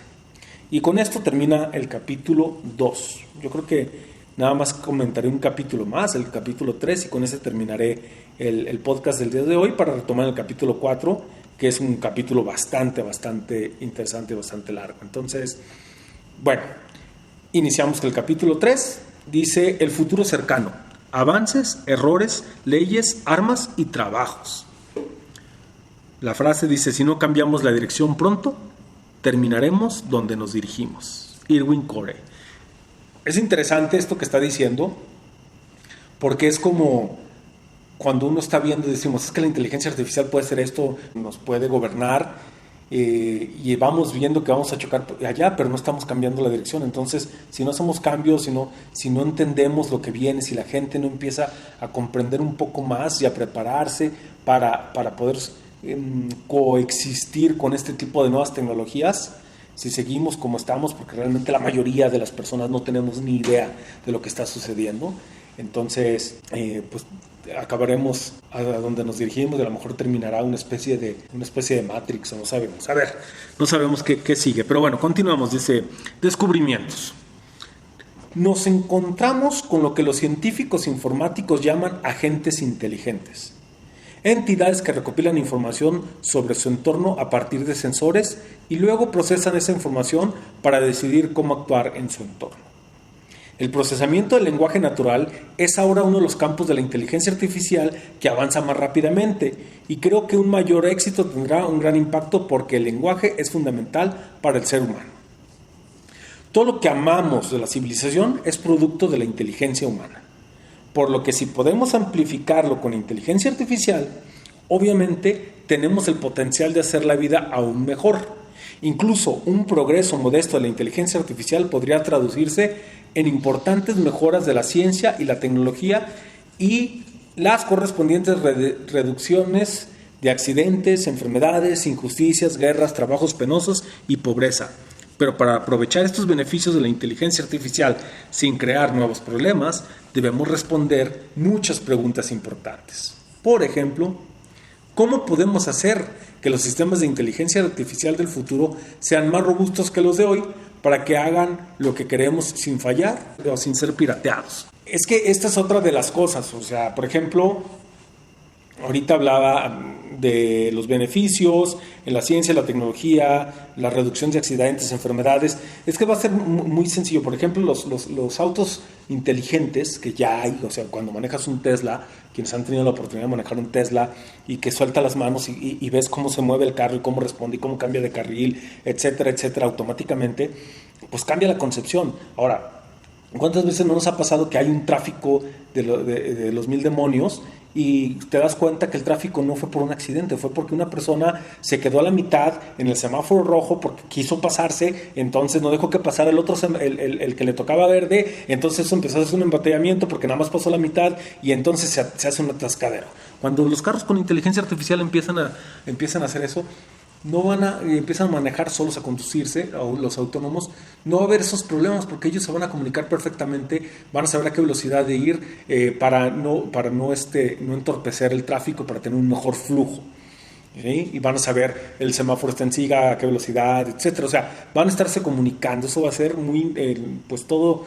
Y con esto termina el capítulo 2. Yo creo que nada más comentaré un capítulo más, el capítulo 3, y con ese terminaré el podcast del día de hoy para retomar el capítulo 4, que es un capítulo bastante interesante, bastante largo. Entonces, bueno, iniciamos con el capítulo 3. Dice: el futuro cercano. Avances, errores, leyes, armas y trabajos. La frase dice: si no cambiamos la dirección pronto, terminaremos donde nos dirigimos. Irwin Corey. Es interesante esto que está diciendo, porque es como cuando uno está viendo y decimos: es que la inteligencia artificial puede hacer esto, nos puede gobernar, y vamos viendo que vamos a chocar allá, pero no estamos cambiando la dirección. Entonces, si no hacemos cambios, si no entendemos lo que viene, si la gente no empieza a comprender un poco más y a prepararse para poder coexistir con este tipo de nuevas tecnologías, si seguimos como estamos, porque realmente la mayoría de las personas no tenemos ni idea de lo que está sucediendo, entonces pues acabaremos a donde nos dirigimos, y a lo mejor terminará una especie de Matrix, o no sabemos. A ver, no sabemos qué sigue, pero bueno, continuamos. Dice: descubrimientos. Nos encontramos con lo que los científicos informáticos llaman agentes inteligentes, entidades que recopilan información sobre su entorno a partir de sensores y luego procesan esa información para decidir cómo actuar en su entorno. El procesamiento del lenguaje natural es ahora uno de los campos de la inteligencia artificial que avanza más rápidamente, y creo que un mayor éxito tendrá un gran impacto porque el lenguaje es fundamental para el ser humano. Todo lo que amamos de la civilización es producto de la inteligencia humana, por lo que si podemos amplificarlo con inteligencia artificial, obviamente tenemos el potencial de hacer la vida aún mejor. Incluso un progreso modesto de la inteligencia artificial podría traducirse en importantes mejoras de la ciencia y la tecnología y las correspondientes reducciones de accidentes, enfermedades, injusticias, guerras, trabajos penosos y pobreza. Pero para aprovechar estos beneficios de la inteligencia artificial sin crear nuevos problemas, debemos responder muchas preguntas importantes. Por ejemplo, ¿cómo podemos hacer que los sistemas de inteligencia artificial del futuro sean más robustos que los de hoy para que hagan lo que queremos sin fallar o sin ser pirateados? Es que esta es otra de las cosas. O sea, por ejemplo, ahorita hablaba de los beneficios en la ciencia, la tecnología, la reducción de accidentes, enfermedades. Es que va a ser muy sencillo. Por ejemplo, los autos inteligentes que ya hay, o sea, cuando manejas un Tesla, quienes han tenido la oportunidad de manejar un Tesla y que suelta las manos y ves cómo se mueve el carro y cómo responde y cómo cambia de carril, etcétera, etcétera, automáticamente, pues cambia la concepción. Ahora, ¿cuántas veces no nos ha pasado que hay un tráfico de los mil demonios y te das cuenta que el tráfico no fue por un accidente, fue porque una persona se quedó a la mitad en el semáforo rojo porque quiso pasarse, entonces no dejó que pasara el otro, el que le tocaba verde, entonces eso empezó a hacer un embotellamiento porque nada más pasó la mitad y entonces se hace un atascadero. Cuando los carros con inteligencia artificial empiezan a hacer eso, empiezan a manejar solos, a conducirse, o los autónomos, no va a haber esos problemas porque ellos se van a comunicar perfectamente, van a saber a qué velocidad de ir para no entorpecer el tráfico, para tener un mejor flujo. ¿Sí? Y van a saber el semáforo está en siga, a qué velocidad, etcétera. O sea, van a estarse comunicando. Eso va a ser muy, pues todo,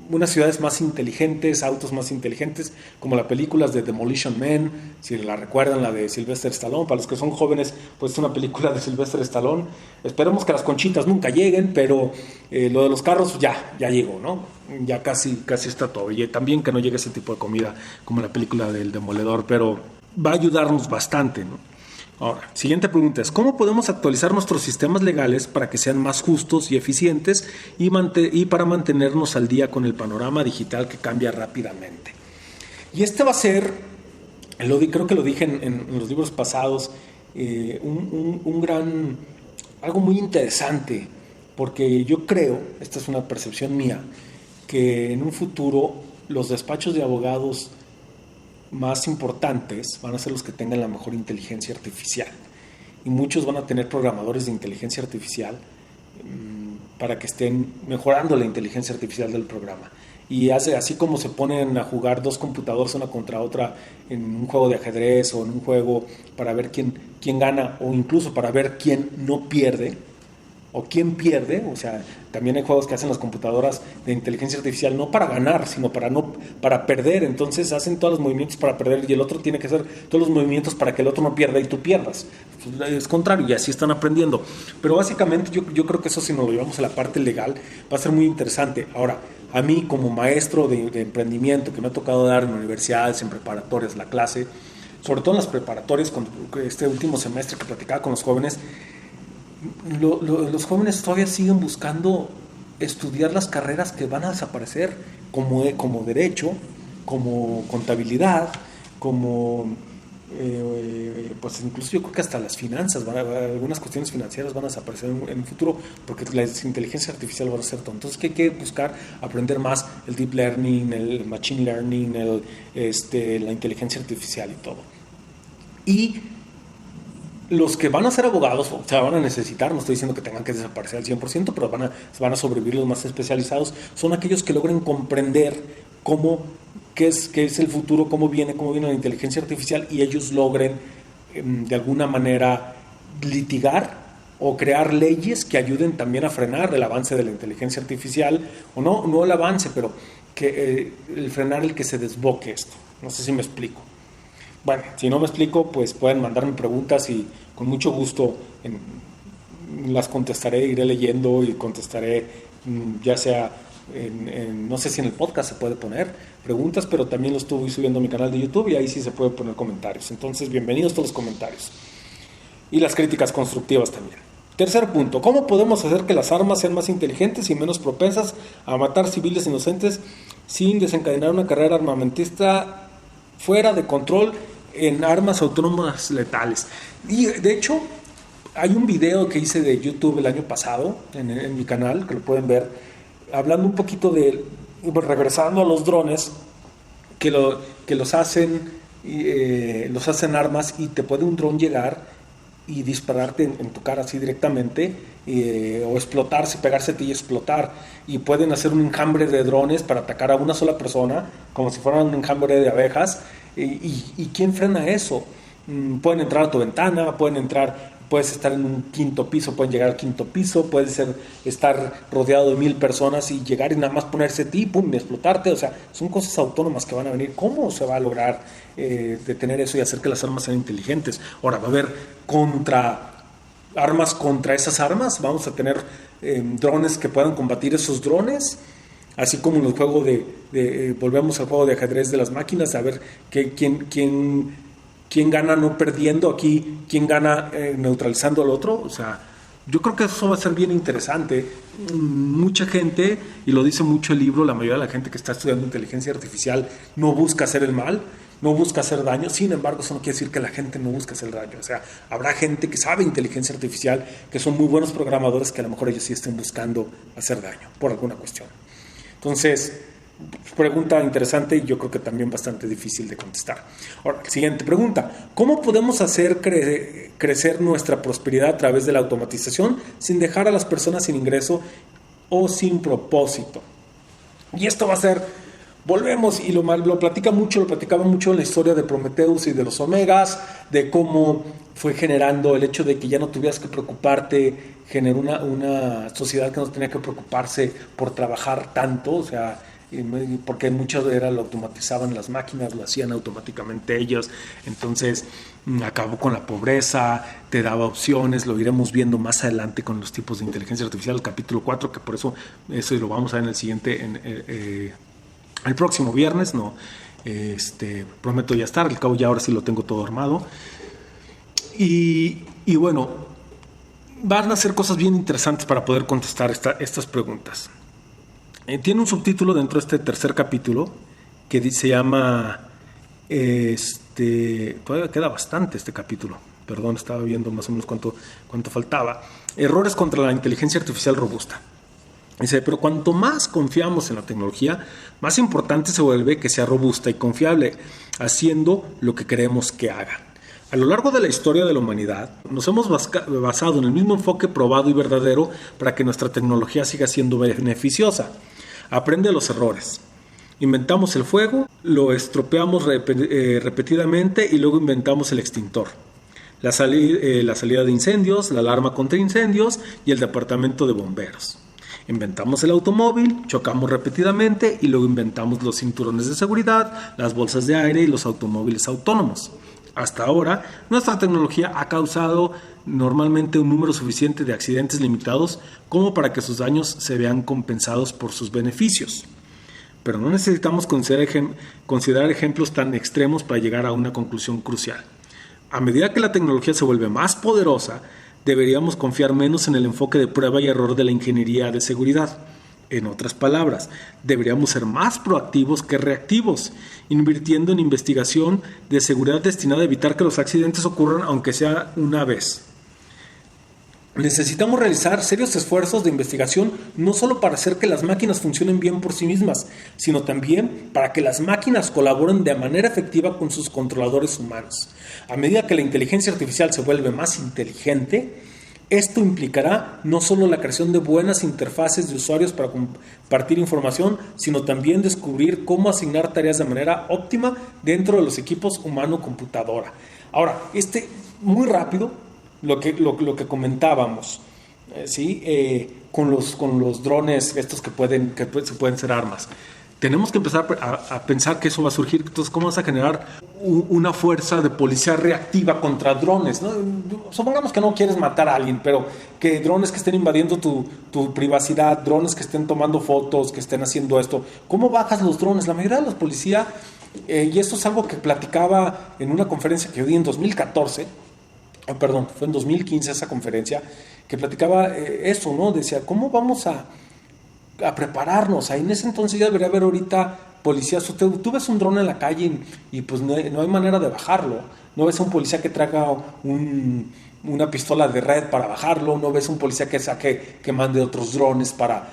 unas ciudades más inteligentes, autos más inteligentes, como las películas de Demolition Man, si la recuerdan, la de Sylvester Stallone. Para los que son jóvenes, pues es una película de Sylvester Stallone. Esperemos que las conchitas nunca lleguen, pero lo de los carros ya llegó, ¿no? Ya casi está todo. Y también que no llegue ese tipo de comida como la película del Demoledor, pero va a ayudarnos bastante, ¿no? Ahora, siguiente pregunta es, ¿cómo podemos actualizar nuestros sistemas legales para que sean más justos y eficientes y para mantenernos al día con el panorama digital que cambia rápidamente? Y este va a ser, creo que lo dije en los libros pasados, algo muy interesante, porque yo creo, esta es una percepción mía, que en un futuro los despachos de abogados más importantes van a ser los que tengan la mejor inteligencia artificial, y muchos van a tener programadores de inteligencia artificial para que estén mejorando la inteligencia artificial del programa. Y así como se ponen a jugar dos computadores una contra otra en un juego de ajedrez o en un juego para ver quién gana, o incluso para ver quién no pierde o quién pierde, o sea, también hay juegos que hacen las computadoras de inteligencia artificial no para ganar, sino para perder. Entonces hacen todos los movimientos para perder y el otro tiene que hacer todos los movimientos para que el otro no pierda y tú pierdas. Es contrario, y así están aprendiendo. Pero básicamente yo creo que eso, si nos lo llevamos a la parte legal, va a ser muy interesante. Ahora, a mí como maestro de emprendimiento, que me ha tocado dar en universidades, en preparatorias, la clase, sobre todo en las preparatorias, con este último semestre que platicaba con los jóvenes, los jóvenes todavía siguen buscando estudiar las carreras que van a desaparecer, como derecho, como contabilidad, como pues incluso yo creo que hasta las finanzas, algunas cuestiones financieras van a desaparecer en el futuro, porque la inteligencia artificial va a ser todo. Entonces, ¿qué hay que buscar? Aprender más el deep learning, el machine learning, la inteligencia artificial y todo. Y los que van a ser abogados, o sea, van a necesitar, no estoy diciendo que tengan que desaparecer al 100%, pero van a sobrevivir los más especializados, son aquellos que logren comprender qué es el futuro, cómo viene la inteligencia artificial, y ellos logren de alguna manera litigar o crear leyes que ayuden también a frenar el avance de la inteligencia artificial, o no el avance, pero que el frenar el que se desboque esto. No sé si me explico. Bueno, si no me explico, pues pueden mandarme preguntas y con mucho gusto las contestaré, iré leyendo y contestaré, ya sea, no sé si en el podcast se puede poner preguntas, pero también lo estuve subiendo a mi canal de YouTube y ahí sí se puede poner comentarios. Entonces, bienvenidos todos los comentarios. Y las críticas constructivas también. Tercer punto, ¿cómo podemos hacer que las armas sean más inteligentes y menos propensas a matar civiles inocentes sin desencadenar una carrera armamentista fuera de control en armas autónomas letales? Y de hecho hay un video que hice de YouTube el año pasado en mi canal, que lo pueden ver, hablando un poquito regresando a los drones que los hacen armas, y te puede un dron llegar y dispararte en tu cara así directamente, o explotarse, pegarse a ti y explotar, y pueden hacer un enjambre de drones para atacar a una sola persona como si fueran un enjambre de abejas. ¿Y quién frena eso? Pueden entrar a tu ventana, pueden entrar puedes estar en un quinto piso, pueden llegar al quinto piso, puedes estar rodeado de 1000 personas y llegar y nada más ponerse ti, pum, y explotarte. O sea, son cosas autónomas que van a venir. ¿Cómo se va a lograr detener eso y hacer que las armas sean inteligentes? Ahora, va a haber armas contra esas armas. Vamos a tener drones que puedan combatir esos drones, así como en el juego volvemos al juego de ajedrez de las máquinas, a ver quién gana no perdiendo, aquí quién gana neutralizando al otro. O sea, yo creo que eso va a ser bien interesante. Mucha gente, y lo dice mucho el libro, la mayoría de la gente que está estudiando inteligencia artificial no busca hacer el mal, no busca hacer daño. Sin embargo, eso no quiere decir que la gente no busque hacer daño. O sea, habrá gente que sabe inteligencia artificial, que son muy buenos programadores, que a lo mejor ellos sí estén buscando hacer daño por alguna cuestión. Entonces, pregunta interesante y yo creo que también bastante difícil de contestar. Ahora, siguiente pregunta: ¿cómo podemos hacer crecer nuestra prosperidad a través de la automatización sin dejar a las personas sin ingreso o sin propósito? Y esto va a ser, volvemos y lo platicaba mucho en la historia de Prometheus y de los Omegas, de cómo fue generando el hecho de que ya no tuvieras que preocuparte, generó una sociedad que no tenía que preocuparse por trabajar tanto, o sea, porque muchas lo automatizaban las máquinas, lo hacían automáticamente ellos. Entonces acabó con la pobreza, te daba opciones. Lo iremos viendo más adelante con los tipos de inteligencia artificial, el capítulo 4, que por eso lo vamos a ver en el siguiente, el próximo viernes. No, prometo ya estar, al cabo ya ahora sí lo tengo todo armado. Y bueno, van a ser cosas bien interesantes para poder contestar estas preguntas. Tiene un subtítulo dentro de este tercer capítulo que se llama, todavía queda bastante este capítulo, perdón, estaba viendo más o menos cuánto faltaba. Errores contra la inteligencia artificial robusta. Dice, pero cuanto más confiamos en la tecnología, más importante se vuelve que sea robusta y confiable, haciendo lo que queremos que haga. A lo largo de la historia de la humanidad, nos hemos basado en el mismo enfoque probado y verdadero para que nuestra tecnología siga siendo beneficiosa. Aprende los errores. Inventamos el fuego, lo estropeamos repetidamente y luego inventamos el extintor, la salida de incendios, la alarma contra incendios y el departamento de bomberos. Inventamos el automóvil, chocamos repetidamente y luego inventamos los cinturones de seguridad, las bolsas de aire y los automóviles autónomos. Hasta ahora, nuestra tecnología ha causado normalmente un número suficiente de accidentes limitados como para que sus daños se vean compensados por sus beneficios. Pero no necesitamos considerar ejemplos tan extremos para llegar a una conclusión crucial. A medida que la tecnología se vuelve más poderosa, deberíamos confiar menos en el enfoque de prueba y error de la ingeniería de seguridad. En otras palabras, deberíamos ser más proactivos que reactivos, invirtiendo en investigación de seguridad destinada a evitar que los accidentes ocurran, aunque sea una vez. Necesitamos realizar serios esfuerzos de investigación, no solo para hacer que las máquinas funcionen bien por sí mismas, sino también para que las máquinas colaboren de manera efectiva con sus controladores humanos. A medida que la inteligencia artificial se vuelve más inteligente, esto implicará no solo la creación de buenas interfaces de usuarios para compartir información, sino también descubrir cómo asignar tareas de manera óptima dentro de los equipos humano-computadora. Ahora, muy rápido, lo que comentábamos, ¿sí? Con los drones estos que se pueden ser armas. Tenemos que empezar a pensar que eso va a surgir. Entonces, ¿cómo vas a generar una fuerza de policía reactiva contra drones, ¿no? Supongamos que no quieres matar a alguien, pero que drones que estén invadiendo tu privacidad, drones que estén tomando fotos, que estén haciendo esto. ¿Cómo bajas los drones? La mayoría de los policías, y esto es algo que platicaba en una conferencia que yo di en 2014, fue en 2015 esa conferencia, que platicaba eso, ¿no? Decía, ¿cómo vamos a prepararnos? Ahí en ese entonces ya debería haber ahorita policías. Tú ves un dron en la calle y pues no hay manera de bajarlo. No ves a un policía que traiga una pistola de red para bajarlo. No ves a un policía que mande otros drones para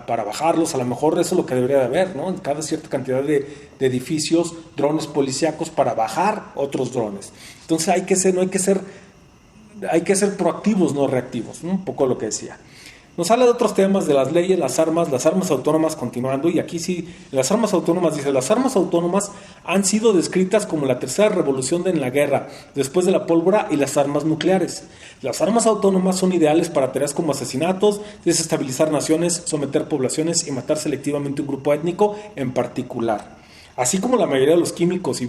bajarlos. A lo mejor eso es lo que debería de haber, ¿no? En cada cierta cantidad de edificios, drones policíacos para bajar otros drones. Entonces hay que ser proactivos, no reactivos, ¿no? Un poco lo que decía. Nos habla de otros temas, de las leyes, las armas autónomas, continuando, y aquí sí, las armas autónomas, dice, las armas autónomas han sido descritas como la tercera revolución en la guerra, después de la pólvora y las armas nucleares. Las armas autónomas son ideales para tareas como asesinatos, desestabilizar naciones, someter poblaciones y matar selectivamente un grupo étnico en particular. Así como la mayoría de los químicos y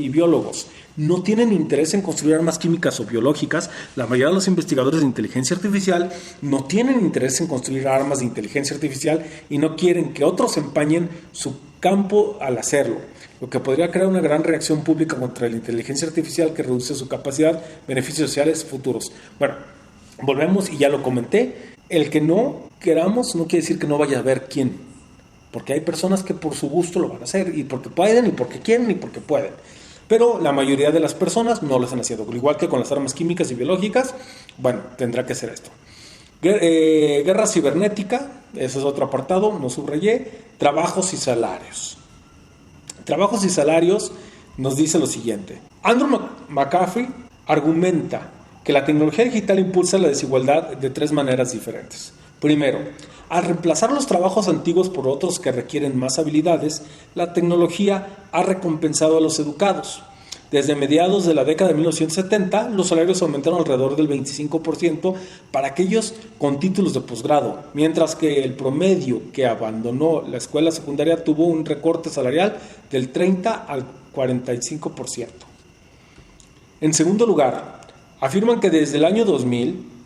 biólogos no tienen interés en construir armas químicas o biológicas, la mayoría de los investigadores de inteligencia artificial no tienen interés en construir armas de inteligencia artificial y no quieren que otros empañen su campo al hacerlo, lo que podría crear una gran reacción pública contra la inteligencia artificial que reduce su capacidad, beneficios sociales futuros. Bueno, volvemos y ya lo comenté, el que no queramos no quiere decir que no vaya a haber quién. Porque hay personas que por su gusto lo van a hacer, y porque pueden, y porque quieren, y porque pueden. Pero la mayoría de las personas no lo están haciendo. Igual que con las armas químicas y biológicas, bueno, tendrá que ser esto. Guerra cibernética, ese es otro apartado, no subrayé. Trabajos y salarios. Trabajos y salarios nos dice lo siguiente. Andrew McAfee argumenta que la tecnología digital impulsa la desigualdad de 3 maneras diferentes. Primero, al reemplazar los trabajos antiguos por otros que requieren más habilidades, la tecnología ha recompensado a los educados. Desde mediados de la década de 1970, los salarios aumentaron alrededor del 25% para aquellos con títulos de posgrado, mientras que el promedio que abandonó la escuela secundaria tuvo un recorte salarial del 30 al 45%. En segundo lugar, afirman que desde el año 2000,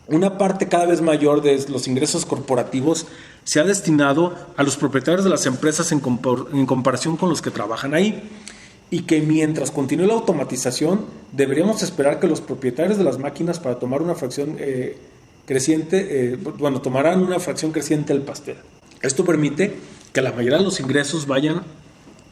una parte cada vez mayor de los ingresos corporativos se ha destinado a los propietarios de las empresas en comparación con los que trabajan ahí, y que mientras continúe la automatización deberíamos esperar que los propietarios de las máquinas para tomar una fracción tomarán una fracción creciente del pastel. Esto permite que la mayoría de los ingresos vayan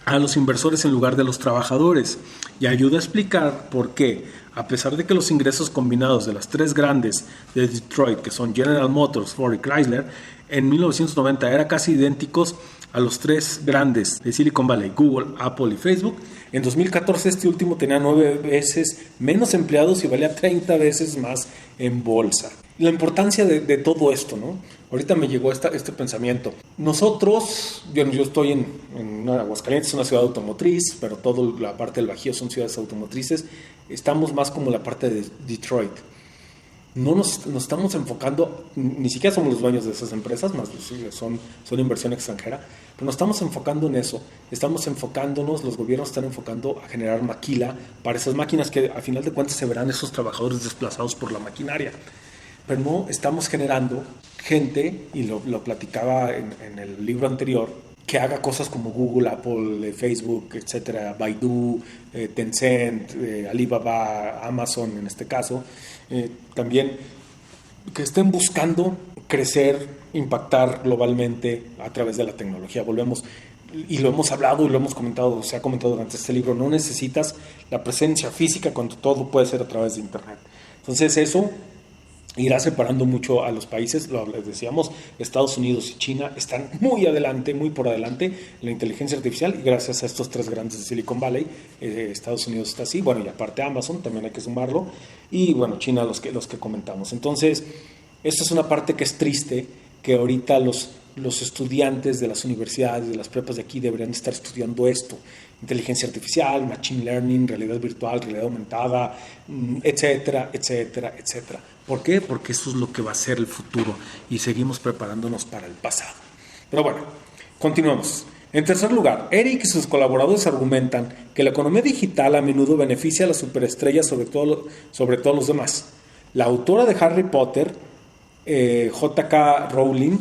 a los inversores en lugar de los trabajadores, y ayuda a explicar por qué, a pesar de que los ingresos combinados de las 3 grandes de Detroit, que son General Motors, Ford y Chrysler, en 1990 eran casi idénticos a los 3 grandes de Silicon Valley, Google, Apple y Facebook. En 2014 este último tenía 9 veces menos empleados y valía 30 veces más en bolsa. La importancia de todo esto, ¿no? Ahorita me llegó este pensamiento. Nosotros, yo estoy en Aguascalientes, una ciudad automotriz, pero toda la parte del Bajío son ciudades automotrices. Estamos más como la parte de Detroit. No nos estamos enfocando, ni siquiera somos los dueños de esas empresas, más son inversión extranjera, pero nos estamos enfocando en eso. Estamos enfocándonos, los gobiernos están enfocando a generar maquila para esas máquinas que a final de cuentas se verán esos trabajadores desplazados por la maquinaria. Pero no estamos generando gente, y lo platicaba en el libro anterior, que haga cosas como Google, Apple, Facebook, etcétera, Baidu, Tencent, Alibaba, Amazon en este caso, también que estén buscando crecer, impactar globalmente a través de la tecnología. Volvemos, y lo hemos hablado y lo hemos comentado, se ha comentado durante este libro, no necesitas la presencia física cuando todo puede ser a través de Internet. Entonces eso irá separando mucho a los países. Les decíamos, Estados Unidos y China están muy adelante, muy por adelante en la inteligencia artificial, y gracias a estos 3 grandes de Silicon Valley, Estados Unidos está así, bueno, y aparte Amazon también hay que sumarlo, y bueno, China los que comentamos. Entonces, esto es una parte que es triste, que ahorita los estudiantes de las universidades, de las prepas de aquí deberían estar estudiando esto: inteligencia artificial, machine learning, realidad virtual, realidad aumentada, etcétera, etcétera, etcétera. ¿Por qué? Porque eso es lo que va a ser el futuro, y seguimos preparándonos para el pasado. Pero bueno, continuamos. En tercer lugar, Eric y sus colaboradores argumentan que la economía digital a menudo beneficia a las superestrellas sobre todos los demás. La autora de Harry Potter, J.K. Rowling,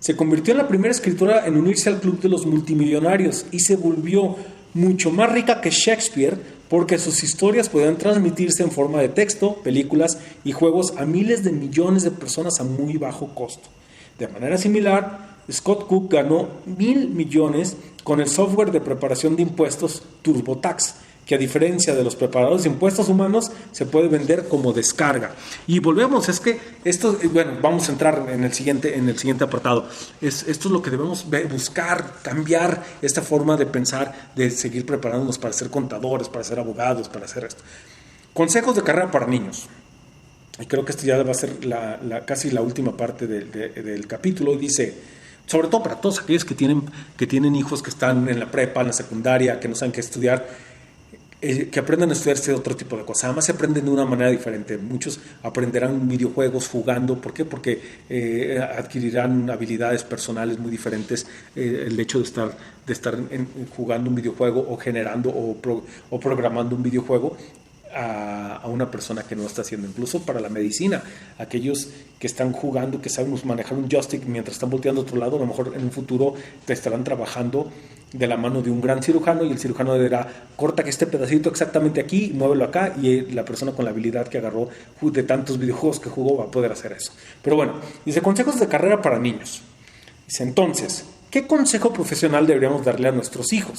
se convirtió en la primera escritora en unirse al club de los multimillonarios y se volvió mucho más rica que Shakespeare, porque sus historias podían transmitirse en forma de texto, películas y juegos a miles de millones de personas a muy bajo costo. De manera similar, Scott Cook ganó $1,000 millones con el software de preparación de impuestos TurboTax, que a diferencia de los preparadores de impuestos humanos se puede vender como descarga. Y volvemos, es que esto, bueno, vamos a entrar en el siguiente apartado. Esto es lo que debemos buscar, cambiar esta forma de pensar, de seguir preparándonos para ser contadores, para ser abogados, para hacer esto. Consejos de carrera para niños. y creo que esto ya va a ser casi la última parte del capítulo, dice, sobre todo para todos aquellos que tienen hijos que están en la prepa, en la secundaria, que no saben qué estudiar, que aprendan a estudiarse otro tipo de cosas. Además se aprenden de una manera diferente. Muchos aprenderán videojuegos jugando. ¿Por qué? Porque adquirirán habilidades personales muy diferentes. El hecho de estar jugando un videojuego o generando o programando un videojuego a una persona que no está haciendo. Incluso para la medicina, aquellos que están jugando, que saben manejar un joystick mientras están volteando a otro lado, a lo mejor en un futuro te estarán trabajando de la mano de un gran cirujano, y el cirujano dirá, corta que este pedacito exactamente aquí, muévelo acá, y la persona con la habilidad que agarró de tantos videojuegos que jugó va a poder hacer eso. Pero bueno, dice, consejos de carrera para niños. Dice, entonces, ¿qué consejo profesional deberíamos darle a nuestros hijos?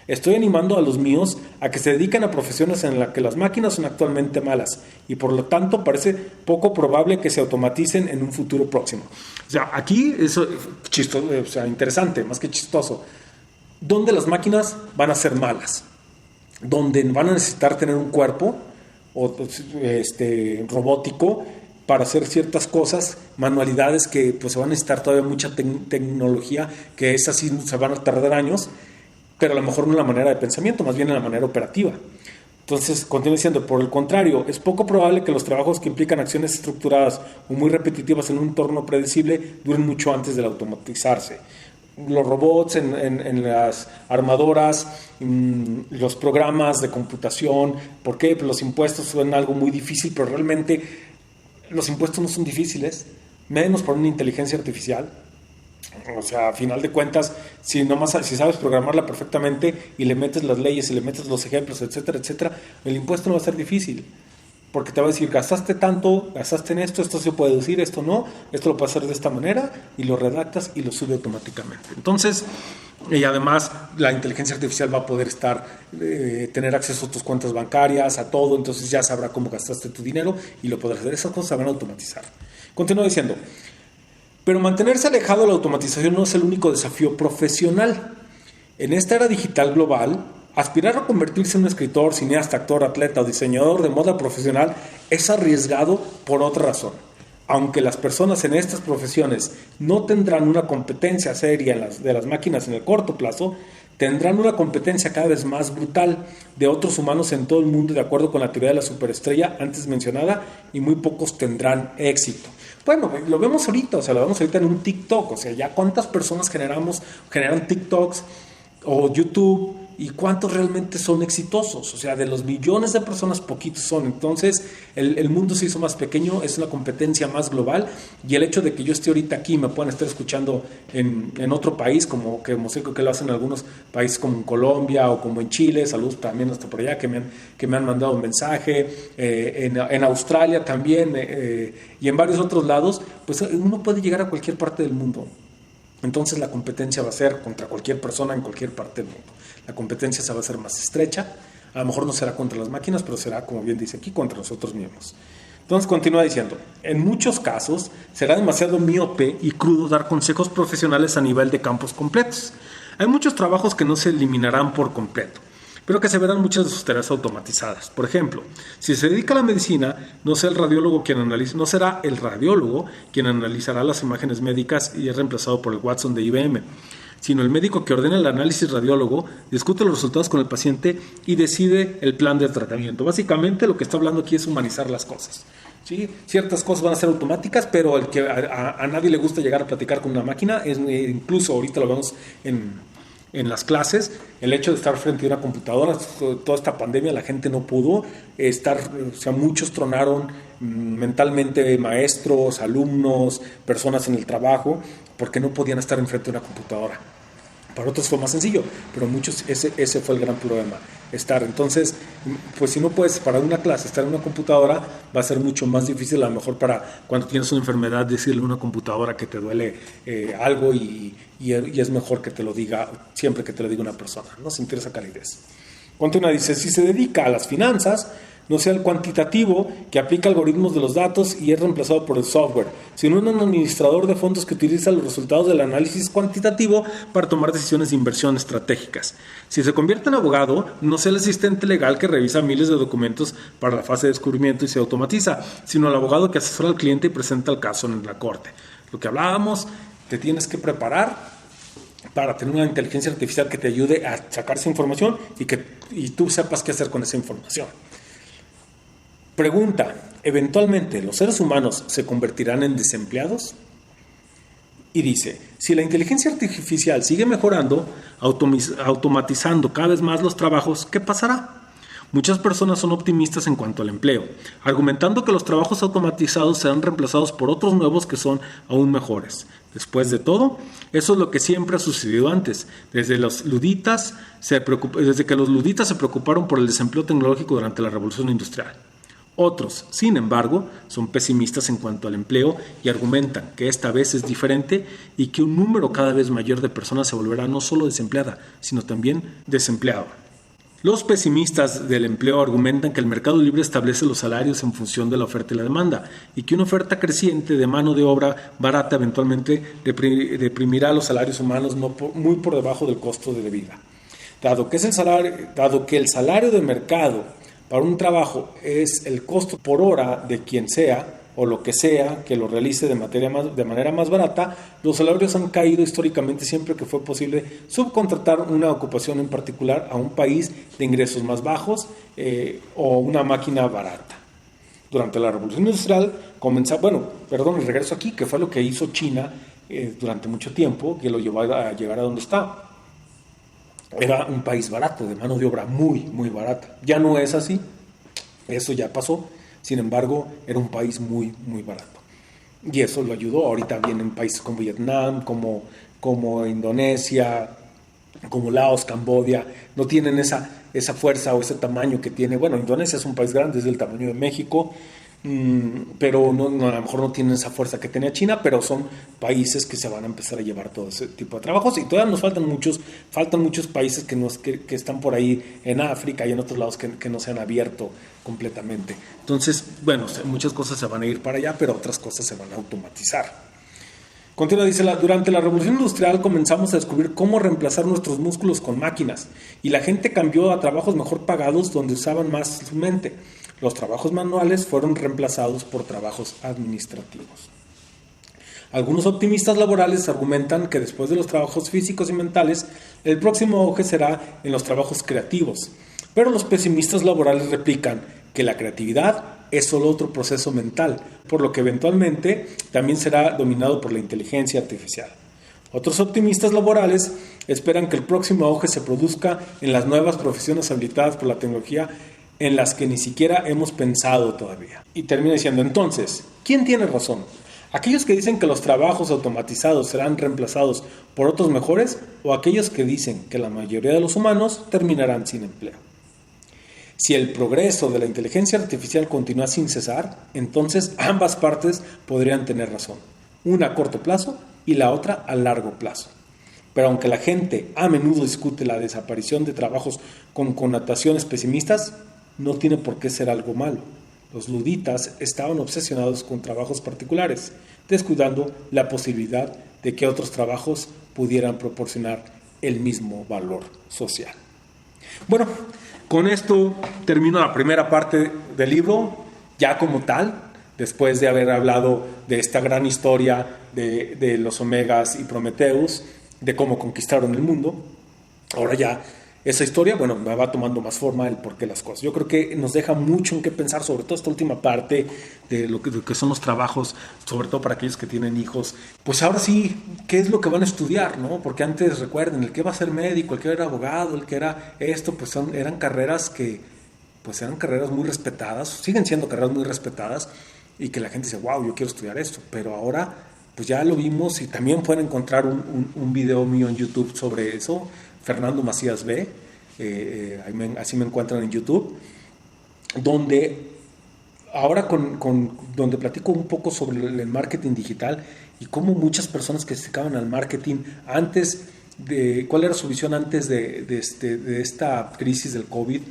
Estoy animando a los míos a que se dediquen a profesiones en las que las máquinas son actualmente malas y por lo tanto parece poco probable que se automaticen en un futuro próximo. O sea, aquí es chistoso, o sea, interesante, más que chistoso. ¿Dónde las máquinas van a ser malas? ¿Dónde van a necesitar tener un cuerpo robótico para hacer ciertas cosas, manualidades que pues se van a necesitar todavía mucha tecnología, que esas sí se van a tardar años, pero a lo mejor no en la manera de pensamiento, más bien en la manera operativa. Entonces, continúa diciendo, por el contrario, es poco probable que los trabajos que implican acciones estructuradas o muy repetitivas en un entorno predecible duren mucho antes de automatizarse. Los robots en las armadoras, los programas de computación, ¿por qué? Pues los impuestos son algo muy difícil, pero realmente los impuestos no son difíciles, menos por una inteligencia artificial. O sea, a final de cuentas, si sabes programarla perfectamente y le metes las leyes y le metes los ejemplos, etcétera, etcétera, el impuesto no va a ser difícil. Porque te va a decir, gastaste tanto, gastaste en esto se puede deducir, esto no, esto lo puedes hacer de esta manera, y lo redactas y lo sube automáticamente. Entonces, y además la inteligencia artificial va a poder tener acceso a tus cuentas bancarias, a todo, entonces ya sabrá cómo gastaste tu dinero y lo podrás hacer. Esas cosas se van a automatizar. Continúo diciendo, pero mantenerse alejado de la automatización no es el único desafío profesional. En esta era digital global, aspirar a convertirse en un escritor, cineasta, actor, atleta o diseñador de moda profesional es arriesgado por otra razón. Aunque las personas en estas profesiones no tendrán una competencia seria de las máquinas en el corto plazo, tendrán una competencia cada vez más brutal de otros humanos en todo el mundo, de acuerdo con la teoría de la superestrella antes mencionada, y muy pocos tendrán éxito. Bueno, lo vemos ahorita, en un TikTok, o sea, ya cuántas personas generan TikToks o YouTube, y cuántos realmente son exitosos. O sea, de los millones de personas, poquitos son. Entonces, el mundo se hizo más pequeño, es una competencia más global, y el hecho de que yo esté ahorita aquí, me puedan estar escuchando en otro país, como que lo hacen en algunos países como en Colombia o como en Chile, saludos también hasta por allá, que me han mandado un mensaje, en Australia también, y en varios otros lados, pues uno puede llegar a cualquier parte del mundo. Entonces la competencia va a ser contra cualquier persona en cualquier parte del mundo. La competencia se va a hacer más estrecha, a lo mejor no será contra las máquinas, pero será, como bien dice aquí, contra nosotros mismos. Entonces continúa diciendo, en muchos casos será demasiado miope y crudo dar consejos profesionales a nivel de campos completos. Hay muchos trabajos que no se eliminarán por completo, pero que se verán muchas de sus tareas automatizadas. Por ejemplo, si se dedica a la medicina, no será el radiólogo quien analizará las imágenes médicas y es reemplazado por el Watson de IBM, sino el médico que ordena el análisis radiólogo, discute los resultados con el paciente y decide el plan de tratamiento. Básicamente lo que está hablando aquí es humanizar las cosas. ¿Sí? Ciertas cosas van a ser automáticas, pero el que a nadie le gusta llegar a platicar con una máquina, incluso ahorita lo vemos en las clases, el hecho de estar frente a una computadora, toda esta pandemia la gente no pudo estar, o sea, muchos tronaron mentalmente, maestros, alumnos, personas en el trabajo, porque no podían estar enfrente de una computadora. Para otros fue más sencillo, pero muchos ese fue el gran problema, estar. Entonces, pues si no puedes para una clase estar en una computadora, va a ser mucho más difícil, a lo mejor para cuando tienes una enfermedad, decirle a una computadora que te duele algo y es mejor que te lo diga, siempre que te lo diga una persona, ¿no? Sentir esa calidez. Continúa, dice, si se dedica a las finanzas, no sea el cuantitativo que aplica algoritmos de los datos y es reemplazado por el software, sino un administrador de fondos que utiliza los resultados del análisis cuantitativo para tomar decisiones de inversión estratégicas. Si se convierte en abogado, no sea el asistente legal que revisa miles de documentos para la fase de descubrimiento y se automatiza, sino el abogado que asesora al cliente y presenta el caso en la corte. Lo que hablábamos, te tienes que preparar para tener una inteligencia artificial que te ayude a sacar esa información y tú sepas qué hacer con esa información. Pregunta, ¿eventualmente los seres humanos se convertirán en desempleados? Y dice, si la inteligencia artificial sigue mejorando, automatizando cada vez más los trabajos, ¿qué pasará? Muchas personas son optimistas en cuanto al empleo, argumentando que los trabajos automatizados serán reemplazados por otros nuevos que son aún mejores. Después de todo, eso es lo que siempre ha sucedido antes, desde que los luditas se preocuparon por el desempleo tecnológico durante la Revolución Industrial. Otros, sin embargo, son pesimistas en cuanto al empleo y argumentan que esta vez es diferente y que un número cada vez mayor de personas se volverá no solo desempleada, sino también desempleado. Los pesimistas del empleo argumentan que el mercado libre establece los salarios en función de la oferta y la demanda y que una oferta creciente de mano de obra barata eventualmente deprimirá los salarios humanos muy por debajo del costo de vida. Dado que el salario de mercado para un trabajo es el costo por hora de quien sea o lo que sea que lo realice de manera más barata, los salarios han caído históricamente siempre que fue posible subcontratar una ocupación en particular a un país de ingresos más bajos o una máquina barata. Durante la Revolución Industrial regreso aquí, que fue lo que hizo China durante mucho tiempo, que lo llevó a llegar a donde está. Era un país barato, de mano de obra muy, muy barata. Ya no es así, eso ya pasó. Sin embargo, era un país muy, muy barato. Y eso lo ayudó. Ahorita vienen países como Vietnam, como Indonesia, como Laos, Camboya. No tienen esa fuerza o ese tamaño que tiene. Bueno, Indonesia es un país grande, es del tamaño de México, pero a lo mejor no tienen esa fuerza que tenía China, pero son países que se van a empezar a llevar todo ese tipo de trabajos. Y todavía nos faltan muchos países que están por ahí en África y en otros lados que no se han abierto completamente. Entonces, muchas cosas se van a ir para allá, pero otras cosas se van a automatizar. Continúa, dice, durante la Revolución Industrial comenzamos a descubrir cómo reemplazar nuestros músculos con máquinas y la gente cambió a trabajos mejor pagados donde usaban más su mente. Los trabajos manuales fueron reemplazados por trabajos administrativos. Algunos optimistas laborales argumentan que después de los trabajos físicos y mentales, el próximo auge será en los trabajos creativos. Pero los pesimistas laborales replican que la creatividad es solo otro proceso mental, por lo que eventualmente también será dominado por la inteligencia artificial. Otros optimistas laborales esperan que el próximo auge se produzca en las nuevas profesiones habilitadas por la tecnología en las que ni siquiera hemos pensado todavía. Y termina diciendo, entonces, ¿quién tiene razón? ¿Aquellos que dicen que los trabajos automatizados serán reemplazados por otros mejores o aquellos que dicen que la mayoría de los humanos terminarán sin empleo? Si el progreso de la inteligencia artificial continúa sin cesar, entonces ambas partes podrían tener razón, una a corto plazo y la otra a largo plazo. Pero aunque la gente a menudo discute la desaparición de trabajos con connotaciones pesimistas, no tiene por qué ser algo malo. Los luditas estaban obsesionados con trabajos particulares, descuidando la posibilidad de que otros trabajos pudieran proporcionar el mismo valor social. Bueno, con esto termino la primera parte del libro, ya como tal, después de haber hablado de esta gran historia de los Omegas y Prometheus, de cómo conquistaron el mundo. Ahora ya esa historia, me va tomando más forma el porqué de las cosas. Yo creo que nos deja mucho en qué pensar, sobre todo esta última parte de lo que son los trabajos, sobre todo para aquellos que tienen hijos. Pues ahora sí, ¿qué es lo que van a estudiar, no? Porque antes, recuerden, el que va a ser médico, el que era abogado, el que era esto, pues eran carreras eran carreras muy respetadas, siguen siendo carreras muy respetadas y que la gente dice, wow, yo quiero estudiar esto. Pero ahora, pues ya lo vimos y también pueden encontrar un video mío en YouTube sobre eso. Fernando Macías B, así me encuentran en YouTube, donde ahora donde platico un poco sobre el marketing digital y cómo muchas personas que se dedicaban al marketing cuál era su visión antes de esta crisis del COVID,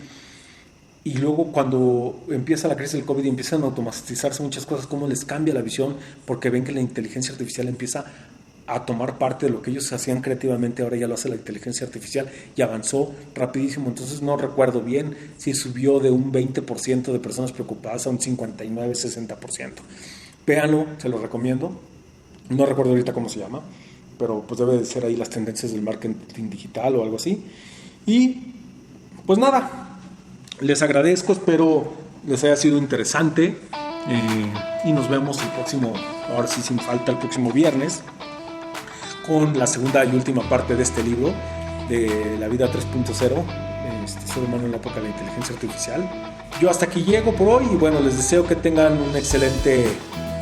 Y luego cuando empieza la crisis del COVID y empiezan a automatizarse muchas cosas, cómo les cambia la visión porque ven que la inteligencia artificial empieza a tomar parte de lo que ellos hacían creativamente, ahora ya lo hace la inteligencia artificial y avanzó rapidísimo. Entonces no recuerdo bien si subió de un 20% de personas preocupadas a un 59-60%. Véanlo, se lo recomiendo. No recuerdo ahorita cómo se llama, pero pues debe de ser ahí las tendencias del marketing digital o algo así. Y pues nada, les agradezco, espero les haya sido interesante y nos vemos el próximo, ahora sí sin falta, el próximo viernes con la segunda y última parte de este libro de La vida 3.0, ser humano en la época de la inteligencia artificial. Yo hasta aquí llego por hoy y bueno, les deseo que tengan un excelente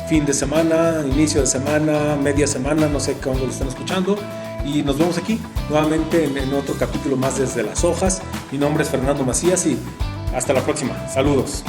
fin de semana, inicio de semana, media semana, no sé cuándo lo estén escuchando. Y nos vemos aquí nuevamente en otro capítulo más desde las hojas. Mi nombre es Fernando Macías y hasta la próxima. Saludos.